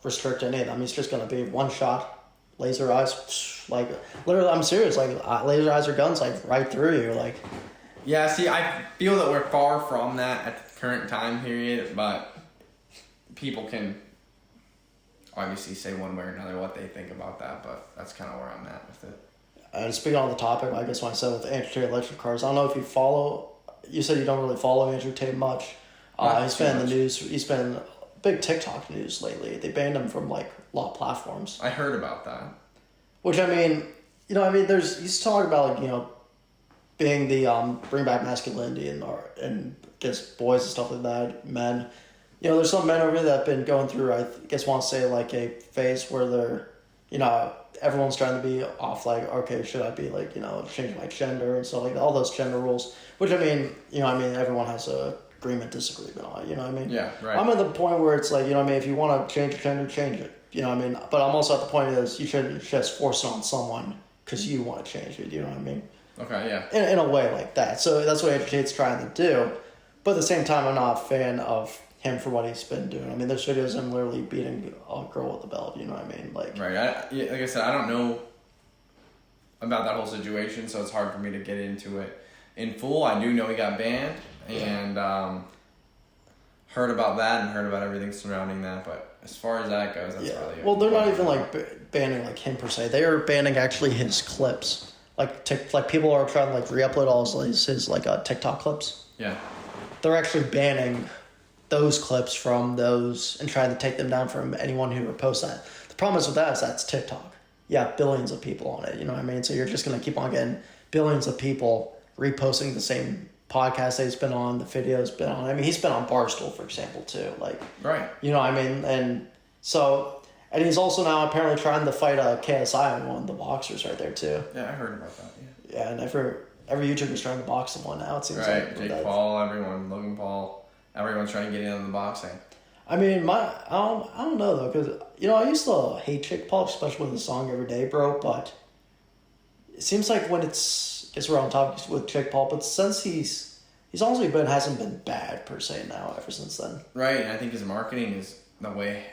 restrict any of them. He's just going to be one shot, laser eyes, like, literally, I'm serious, like, laser eyes or guns, like, right through you, like. Yeah, see, I feel that we're far from that at the current time period, but people can obviously say one way or another what they think about that, but that's kind of where I'm at with it. And speaking on the topic, I guess when I said with Andrew Tate electric cars, I don't know if you said you don't really follow Andrew Tate much. He's been in the news, he's been big TikTok news lately. They banned him from, like, a lot of platforms. I heard about that. Which, I mean, he's talking about, like, you know, being the bring back masculinity and against boys and stuff like that, men. You know, there's some men over here that have been going through, I guess, want to say, like, a phase where they're, you know, everyone's trying to be off, like, okay, should I be, like, you know, change my gender and stuff like that, all those gender rules. Which, I mean, everyone has a agreement, disagreement on it, you know what I mean? Yeah, right. I'm at the point where it's like, you know what I mean, if you want to change your gender, change it. You know what I mean? But I'm also at the point is you shouldn't just force it on someone because you want to change it, you know what I mean? Okay, yeah. In a way like that. So that's what Andrew Tate's trying to do. But at the same time, I'm not a fan of him for what he's been doing. I mean, there's videos of him literally beating a girl with a belt, you know what I mean? Like, right. Like I said, I don't know about that whole situation, so it's hard for me to get into it in full. I do know he got banned, and heard about that and heard about everything surrounding that, but as far as that goes, that's really... Well, they're not even, like, banning, like, him per se. They are banning, actually, his clips. Like people are trying to, like, re-upload all his TikTok clips. Yeah. They're actually banning those clips from those and trying to take them down from anyone who reposts that. The problem is with that is that's TikTok. Yeah, billions of people on it, you know what I mean? So you're just going to keep on getting billions of people reposting the same podcast that he's been on, the video's been on. I mean, he's been on Barstool, for example, too. Like, right. You know what I mean? And so... And he's also now apparently trying to fight KSI, one of the boxers right there, too. Yeah, I heard about that, yeah. Yeah, and every YouTuber's trying to box someone now, it seems like. Right, Jake Paul, everyone, Logan Paul, everyone's trying to get in on the boxing. I mean, I don't know, though, because, you know, I used to hate Jake Paul, especially with the song Every Day, bro, but it seems like when it's, I guess we're on topic with Jake Paul, but since he's honestly hasn't been bad, per se, now, ever since then. Right, and I think his marketing is, the way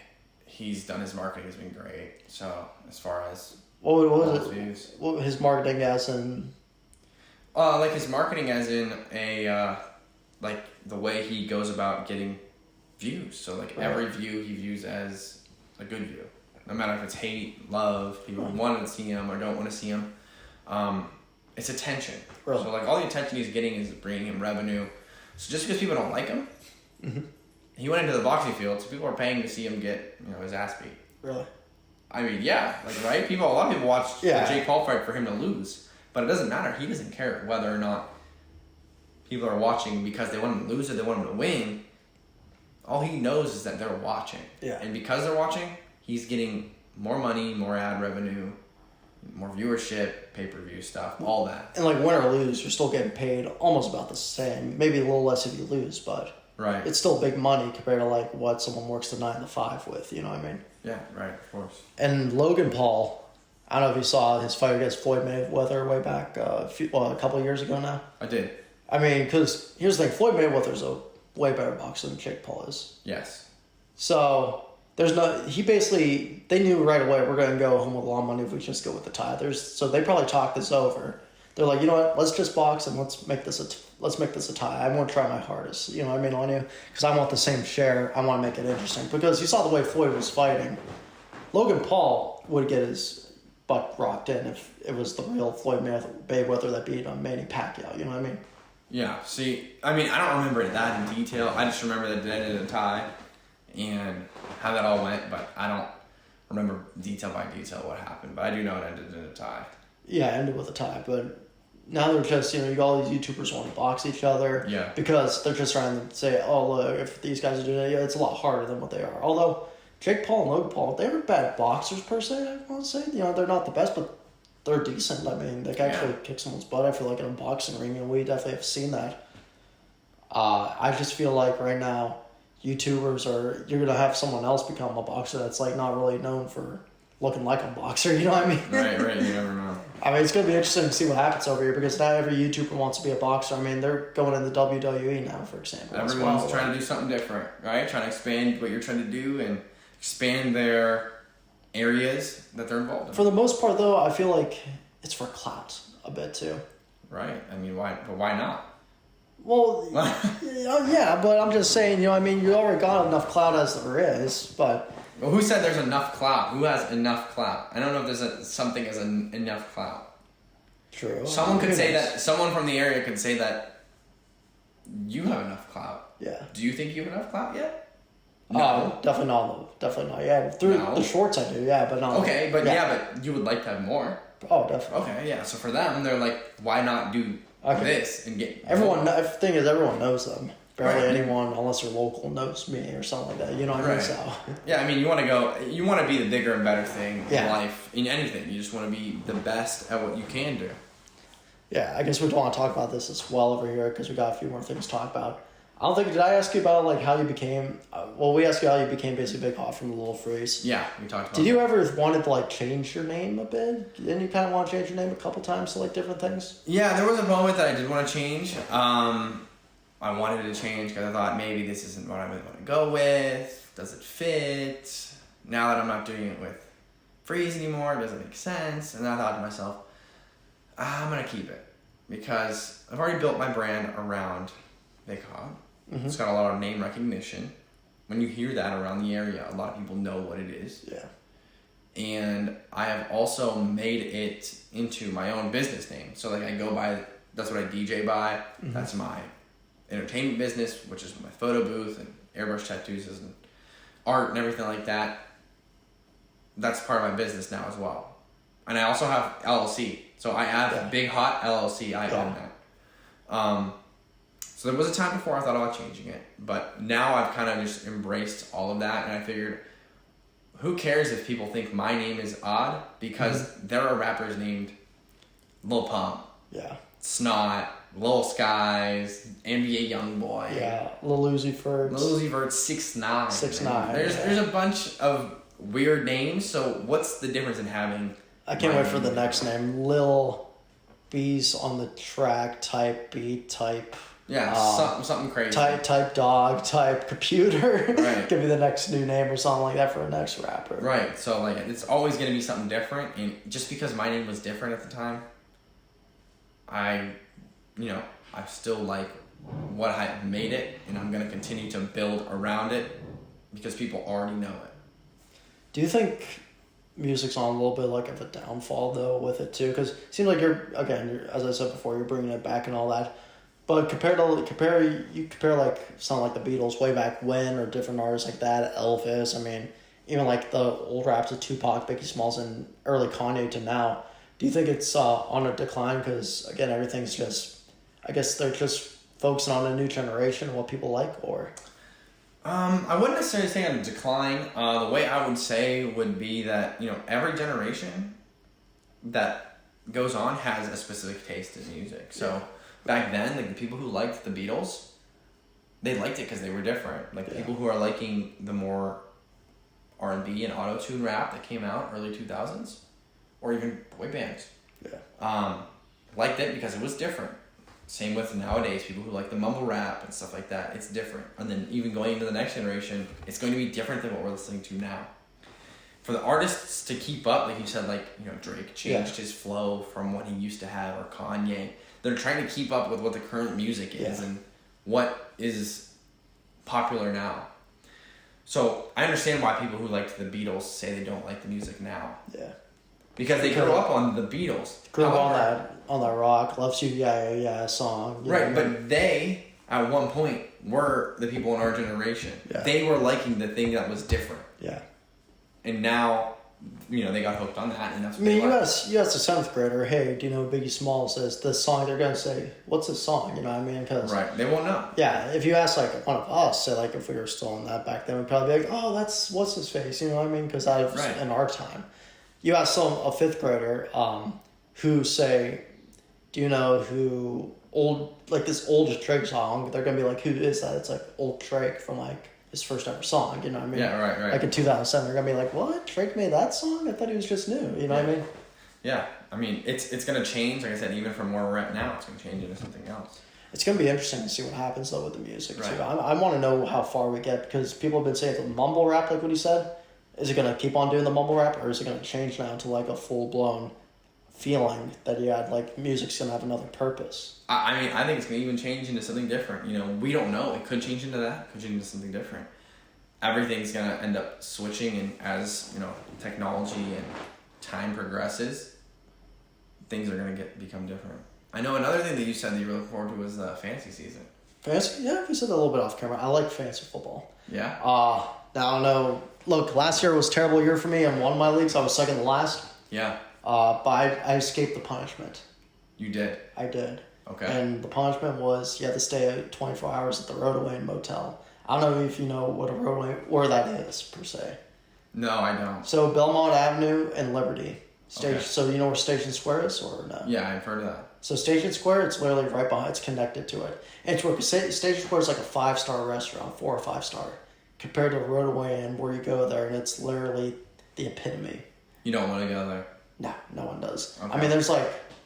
he's done his marketing has been great. So, as far as... What was it? Views. What his marketing as in... like his marketing as in a, like the way he goes about getting views. So, like, every view he views as a good view. No matter if it's hate, love, people want to see him or don't want to see him. It's attention. Really? So, like, all the attention he's getting is bringing him revenue. So, just because people don't like him, he went into the boxing field, so people are paying to see him get, his ass beat. Really? I mean, yeah, like, right? A lot of people watch the Jake Paul fight for him to lose, but it doesn't matter. He doesn't care whether or not people are watching because they want him to lose or they want him to win. All he knows is that they're watching. Yeah. And because they're watching, he's getting more money, more ad revenue, more viewership, pay-per-view stuff, all that. And like win or lose, you're still getting paid almost about the same. Maybe a little less if you lose, but right. It's still big money compared to like what someone works the 9 to 5 with. You know what I mean? Yeah, right, of course. And Logan Paul, I don't know if you saw his fight against Floyd Mayweather way back a couple of years ago now. I did. I mean, because here's the thing, Floyd Mayweather's a way better boxer than Jake Paul is. Yes. So they knew right away we're going to go home with a lot of money if we just go with the tie. So they probably talked this over. They're like, you know what, let's just box and let's make this a tie. I want to try my hardest, you know what I mean, on you? Because I want the same share. I want to make it interesting. Because you saw the way Floyd was fighting. Logan Paul would get his butt rocked in if it was the real Floyd Mayweather that beat Manny Pacquiao, you know what I mean? Yeah, see, I mean, I don't remember that in detail. I just remember that it ended in a tie and how that all went, but I don't remember detail by detail what happened. But I do know it ended in a tie. Yeah, it ended with a tie, but now they're just, you got all these YouTubers want to box each other. Yeah. Because they're just trying to say, oh, look, if these guys are doing it, it's a lot harder than what they are. Although, Jake Paul and Logan Paul, they weren't bad boxers per se, I want to say. They're not the best, but they're decent. I mean, they can actually kick someone's butt, I feel like, in a boxing ring, and we definitely have seen that. I just feel like right now, YouTubers you're going to have someone else become a boxer that's, like, not really known for looking like a boxer, you know what I mean? Right, you never know. I mean, it's going to be interesting to see what happens over here because not every YouTuber wants to be a boxer. I mean, they're going into WWE now, for example. Everyone's trying to do something different, right? Trying to expand what you're trying to do and expand their areas that they're involved in. For the most part, though, I feel like it's for clout a bit, too. Right. I mean, why not? Well, yeah, but I'm just saying, you already got enough clout as there is, but... Well, who said there's enough clout? Who has enough clout? I don't know if there's something as enough clout. True. Someone could say that. Someone from the area could say that you have enough clout. Yeah. Do you think you have enough clout yet? No. Definitely not. Definitely not. Yeah, through the shorts I do, yeah, but not... Okay, but but you would like to have more. Oh, definitely. Okay, yeah, so for them, they're like, why not do this and get... The thing is, everyone knows them. Barely anyone, unless they're local, knows me or something like that. You know what I mean? So. Yeah, I mean, you want to be the bigger and better thing in life, in anything. You just want to be the best at what you can do. Yeah, I guess we don't want to talk about this as well over here because we got a few more things to talk about. I don't think, did I ask you about like how you became, we asked you how you became basically Big Hot from the Little Freeze. Yeah, we talked about Did you ever wanted to like change your name a bit? Didn't you kind of want to change your name a couple times to like different things? Yeah, there was a moment that I did want to change. I wanted to change because I thought maybe this isn't what I really want to go with. Does it fit? Now that I'm not doing it with Freeze anymore, it doesn't make sense. And I thought to myself, I'm going to keep it because I've already built my brand around Big Hot. Mm-hmm. It's got a lot of name recognition. When you hear that around the area, a lot of people know what it is. Yeah. And I have also made it into my own business name. So like I go by, that's what I DJ by. Mm-hmm. That's my entertainment business, which is my photo booth and airbrush tattoos and art and everything like that. That's part of my business now as well. And I also have LLC. So I have Big Hot LLC. I own that. So there was a time before I thought about changing it, but now I've kind of just embraced all of that, and I figured, who cares if people think my name is odd? Because there are rappers named Lil Pump, Snot, Lil Skies, NBA Youngboy, Lil Uzi Vert, 6ix9ine. 6ix9ine. There's a bunch of weird names. So what's the difference in having? I can't wait for the next name, Lil Bees on the track, type beat, type. Yeah, something crazy. Type dog, type computer. Right. Give me the next new name or something like that for the next rapper. Right. So like it's always gonna be something different, and just because my name was different at the time, I still like what I made it, and I'm gonna continue to build around it because people already know it. Do you think music's on a little bit like of a downfall though with it too? Because it seems like you're as I said before, you're bringing it back and all that. But compare like something like the Beatles way back when, or different artists like that, Elvis. I mean, even like the old raps of Tupac, Biggie Smalls, and early Kanye to now, do you think it's on a decline? Because again, everything's just, I guess they're just focusing on a new generation, what people like, or? I wouldn't necessarily say on a decline. The way I would say would be that, every generation that goes on has a specific taste in music. So back then, like the people who liked the Beatles, they liked it because they were different. Like the people who are liking the more R&B and auto-tune rap that came out early 2000s, or even boy bands, liked it because it was different. Same with nowadays, people who like the mumble rap and stuff like that. It's different. And then even going into the next generation, it's going to be different than what we're listening to now. For the artists to keep up, like you said, Drake changed his flow from what he used to have, or Kanye. They're trying to keep up with what the current music is and what is popular now. So I understand why people who liked the Beatles say they don't like the music now. Yeah. Because they grew up on the Beatles. Grew up on that rock, Loves You, Yeah song. Right, but they, at one point, were the people in our generation. Yeah. They were liking the thing that was different. Yeah. And now, they got hooked on that, and that's what you ask a 7th grader, hey, do you know Biggie Smalls says this song? They're going to say, what's this song? You know what I mean? Cause, right, they won't know. Yeah, if you ask, one of us, say, if we were still in that back then, we'd probably be like, oh, that's, what's his face? You know what I mean? Because in our time. You ask a 5th grader who say, do you know who this old Drake song? They're going to be like, who is that? It's old Drake from his first ever song, you know what I mean? Yeah, right. In 2007, they're going to be like, what? Drake made that song? I thought he was just new, you know what I mean? Yeah, I mean, it's going to change, like I said, even from where we're at now, it's going to change into something else. It's going to be interesting to see what happens, though, with the music, right. too. I want to know how far we get, because people have been saying the mumble rap, like what he said. Is it going to keep on doing the mumble rap, or is it going to change now to a full-blown feeling that music's going to have another purpose? I mean, I think it's going to even change into something different. We don't know. It could change into that. It could change into something different. Everything's going to end up switching, and as, technology and time progresses, things are going to become different. I know another thing that you said that you were looking forward to was the fantasy season. Fantasy? Yeah, we said that a little bit off camera. I like fantasy football. Yeah? Now, I don't know. Look, last year was a terrible year for me in one of my leagues. I was second to last. Yeah. But I escaped the punishment. You did? I did. Okay. And the punishment was you had to stay 24 hours at the Roadaway Motel. I don't know if you know what a Roadaway, where that is, per se. No, I don't. So Belmont Avenue and Liberty. Okay. So you know where Station Square is, or no? Yeah, I've heard of that. So Station Square, it's literally right behind. It's connected to it. And it's where Station Square is like a 5-star restaurant, 4 or 5-star, compared to Roadaway and where you go there, and it's literally the epitome. You don't want to go there? No, no one does. Okay. I mean, there's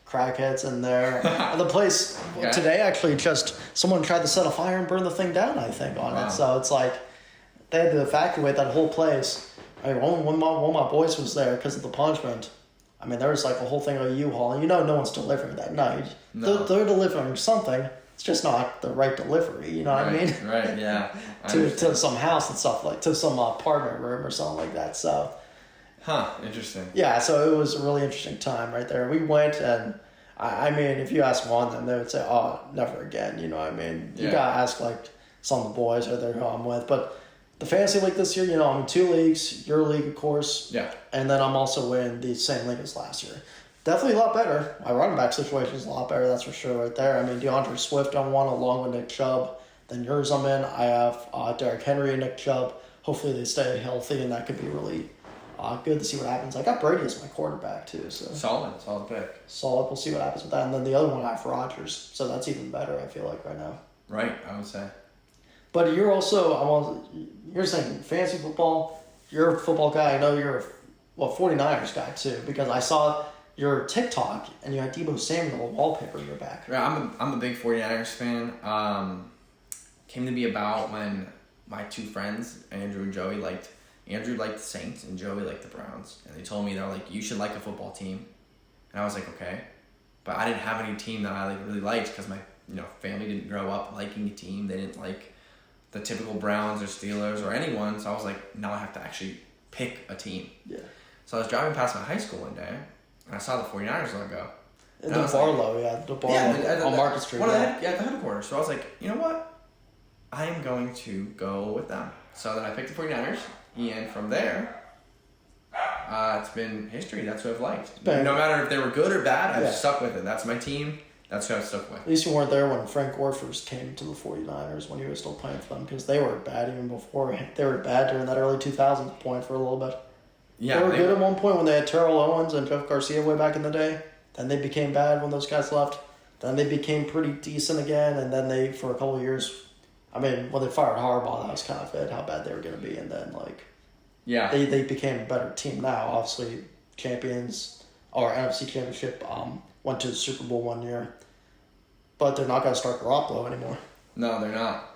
crackheads in there. And the place today actually someone tried to set a fire and burn the thing down, I think, on it. So it's they had to evacuate that whole place. I mean, one of my boys was there because of the punishment. I mean, there was a whole thing of a U-Haul, and no one's delivering that night. No. They're delivering something. It's just not the right delivery, you know what I mean? Right, yeah. to some house and stuff, to some apartment room or something like that, so. Huh, interesting. Yeah, so it was a really interesting time right there. We went, and I mean, if you ask one of them, they would say, oh, never again, you know what I mean? You gotta ask, some of the boys or there who I'm with, but the fantasy league this year, I'm in 2 leagues, your league, of course. Yeah. And then I'm also in the same league as last year. Definitely a lot better. My running back situation is a lot better, that's for sure, right there. I mean, DeAndre Swift on one, along with Nick Chubb. Then yours I'm in. I have Derrick Henry and Nick Chubb. Hopefully they stay healthy, and that could be really good to see what happens. I got Brady as my quarterback, too. So Solid pick. Solid. We'll see what happens with that. And then the other one I have Rodgers. So that's even better, I feel like, right now. Right, I would say. But you're also, you're saying fantasy football. You're a football guy. I know you're 49ers guy, too, because I saw your TikTok, and you had Deebo Samuel wallpaper in your back. Yeah, I'm a big 49ers fan. Came to be about when my 2 friends, Andrew and Joey, Andrew liked the Saints and Joey liked the Browns. And they told me, they're like, you should like a football team. And I was like, okay. But I didn't have any team that I really liked because my family didn't grow up liking a team. They didn't like the typical Browns or Steelers or anyone. So I was like, now I have to actually pick a team. Yeah. So I was driving past my high school one day, and I saw the 49ers logo. The Barlow, on Market Street. The headquarters. So I was like, you know what? I am going to go with them. So then I picked the 49ers, And from there, it's been history. That's what I've liked. Bang. No matter if they were good or bad, I've Yeah. stuck with it. That's my team. That's who I've stuck with. At least you weren't there when Frank Gore first came to the 49ers when he was still playing for them, because they were bad even before. They were bad during that early 2000s point for a little bit. Yeah, they were good at one point when they had Terrell Owens and Jeff Garcia way back in the day. Then they became bad when those guys left. Then they became pretty decent again, and then they, for a couple of years, I mean, when they fired Harbaugh, that was kind of it, how bad they were going to be, and then, like, yeah, they became a better team now. Obviously, champions, or NFC Championship, went to the Super Bowl one year, but they're not going to start Garoppolo anymore. No, they're not.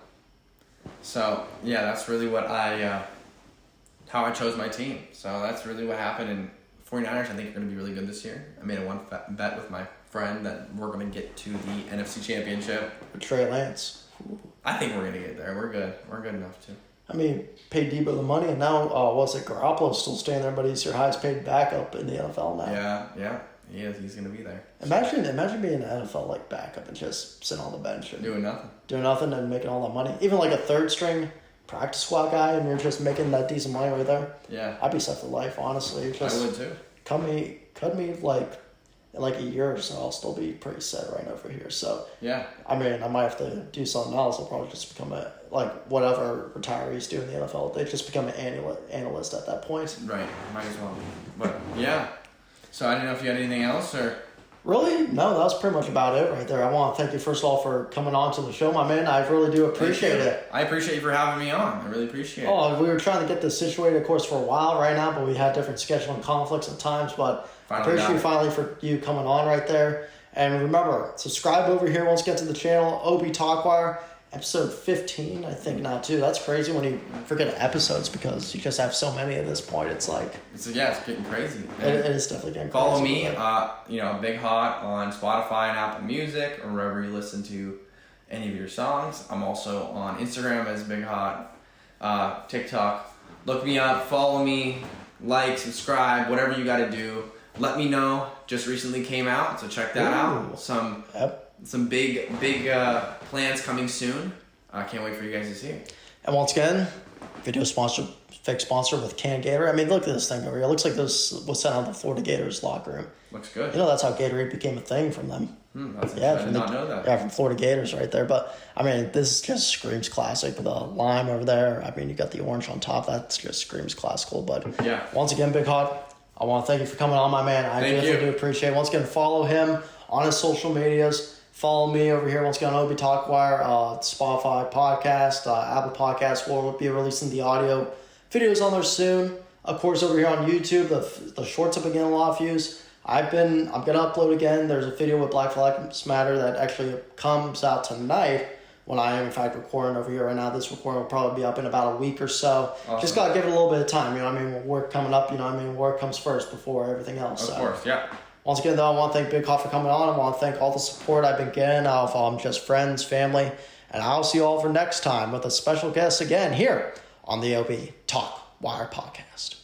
So, yeah, that's really what how I chose my team. So that's really what happened. And 49ers, I think, are going to be really good this year. I made a bet with my friend that we're going to get to the NFC Championship. With Trey Lance. I think we're going to get there. We're good. We're good enough to. I mean, paid Debo the money, and now, Garoppolo's still staying there, but he's your highest paid backup in the NFL now. Yeah, he is. He's going to be there. Imagine being an NFL, like, backup and just sitting on the bench. And doing nothing and making all that money. Even, like, a third string practice squad guy, and you're just making that decent money right there. Yeah. I'd be set for life, honestly. Just I would too. Cut me, like, in like a year or so, I'll still be pretty set right over here. So, yeah. I mean, I might have to do something else. I'll probably just become whatever retirees do in the NFL. They just become an analyst at that point. Right. Might as well. But, yeah. So, I didn't know if you had anything else or... Really? No, that was pretty much about it right there. I want to thank you, first of all, for coming on to the show, my man. I really do appreciate it. I appreciate you for having me on. I really appreciate it. Oh, we were trying to get this situated, of course, for a while right now, but we had different scheduling conflicts at times. But I appreciate for you coming on right there. And remember, subscribe over here once you get to the channel, OB Talkwire. Episode 15, I think now too. That's crazy when you forget episodes because you just have so many at this point. It's like it's getting crazy. It is definitely getting Follow crazy. me, Big Hot on Spotify and Apple Music or wherever you listen to any of your songs. I'm also on Instagram as Big Hot, TikTok. Look me up, follow me, like, subscribe, whatever you got to do. Let me know. Just recently came out, so check that out. Some big plans coming soon. I can't wait for you guys to see it. And once again, fake sponsor with Canned Gatorade. I mean, look at this thing over here. It looks like this was sent out of the Florida Gators locker room. Looks good. You know, that's how Gatorade became a thing from them. I did not know that. Yeah, from Florida Gators right there. But, I mean, this just screams classic with the lime over there. I mean, you got the orange on top. That just screams classical. But, yeah. Once again, Big Hot, I want to thank you for coming on, my man. I definitely do appreciate it. Once again, follow him on his social medias. Follow me over here once again on OB Talkwire, Spotify podcast, Apple Podcasts. We'll be releasing the audio videos on there soon. Of course, over here on YouTube, the shorts have been getting a lot of views. I'm gonna upload again. There's a video with Black Lives Matter that actually comes out tonight when I am in fact recording over here right now. This recording will probably be up in about a week or so. Awesome. Just gotta give it a little bit of time. You know what I mean? Work coming up. You know what I mean? Work comes first before everything else. Of course, yeah. Once again, though, I want to thank Big Hot for coming on. I want to thank all the support I've been getting out of just friends, family, and I'll see you all for next time with a special guest again here on the OB Talkwire podcast.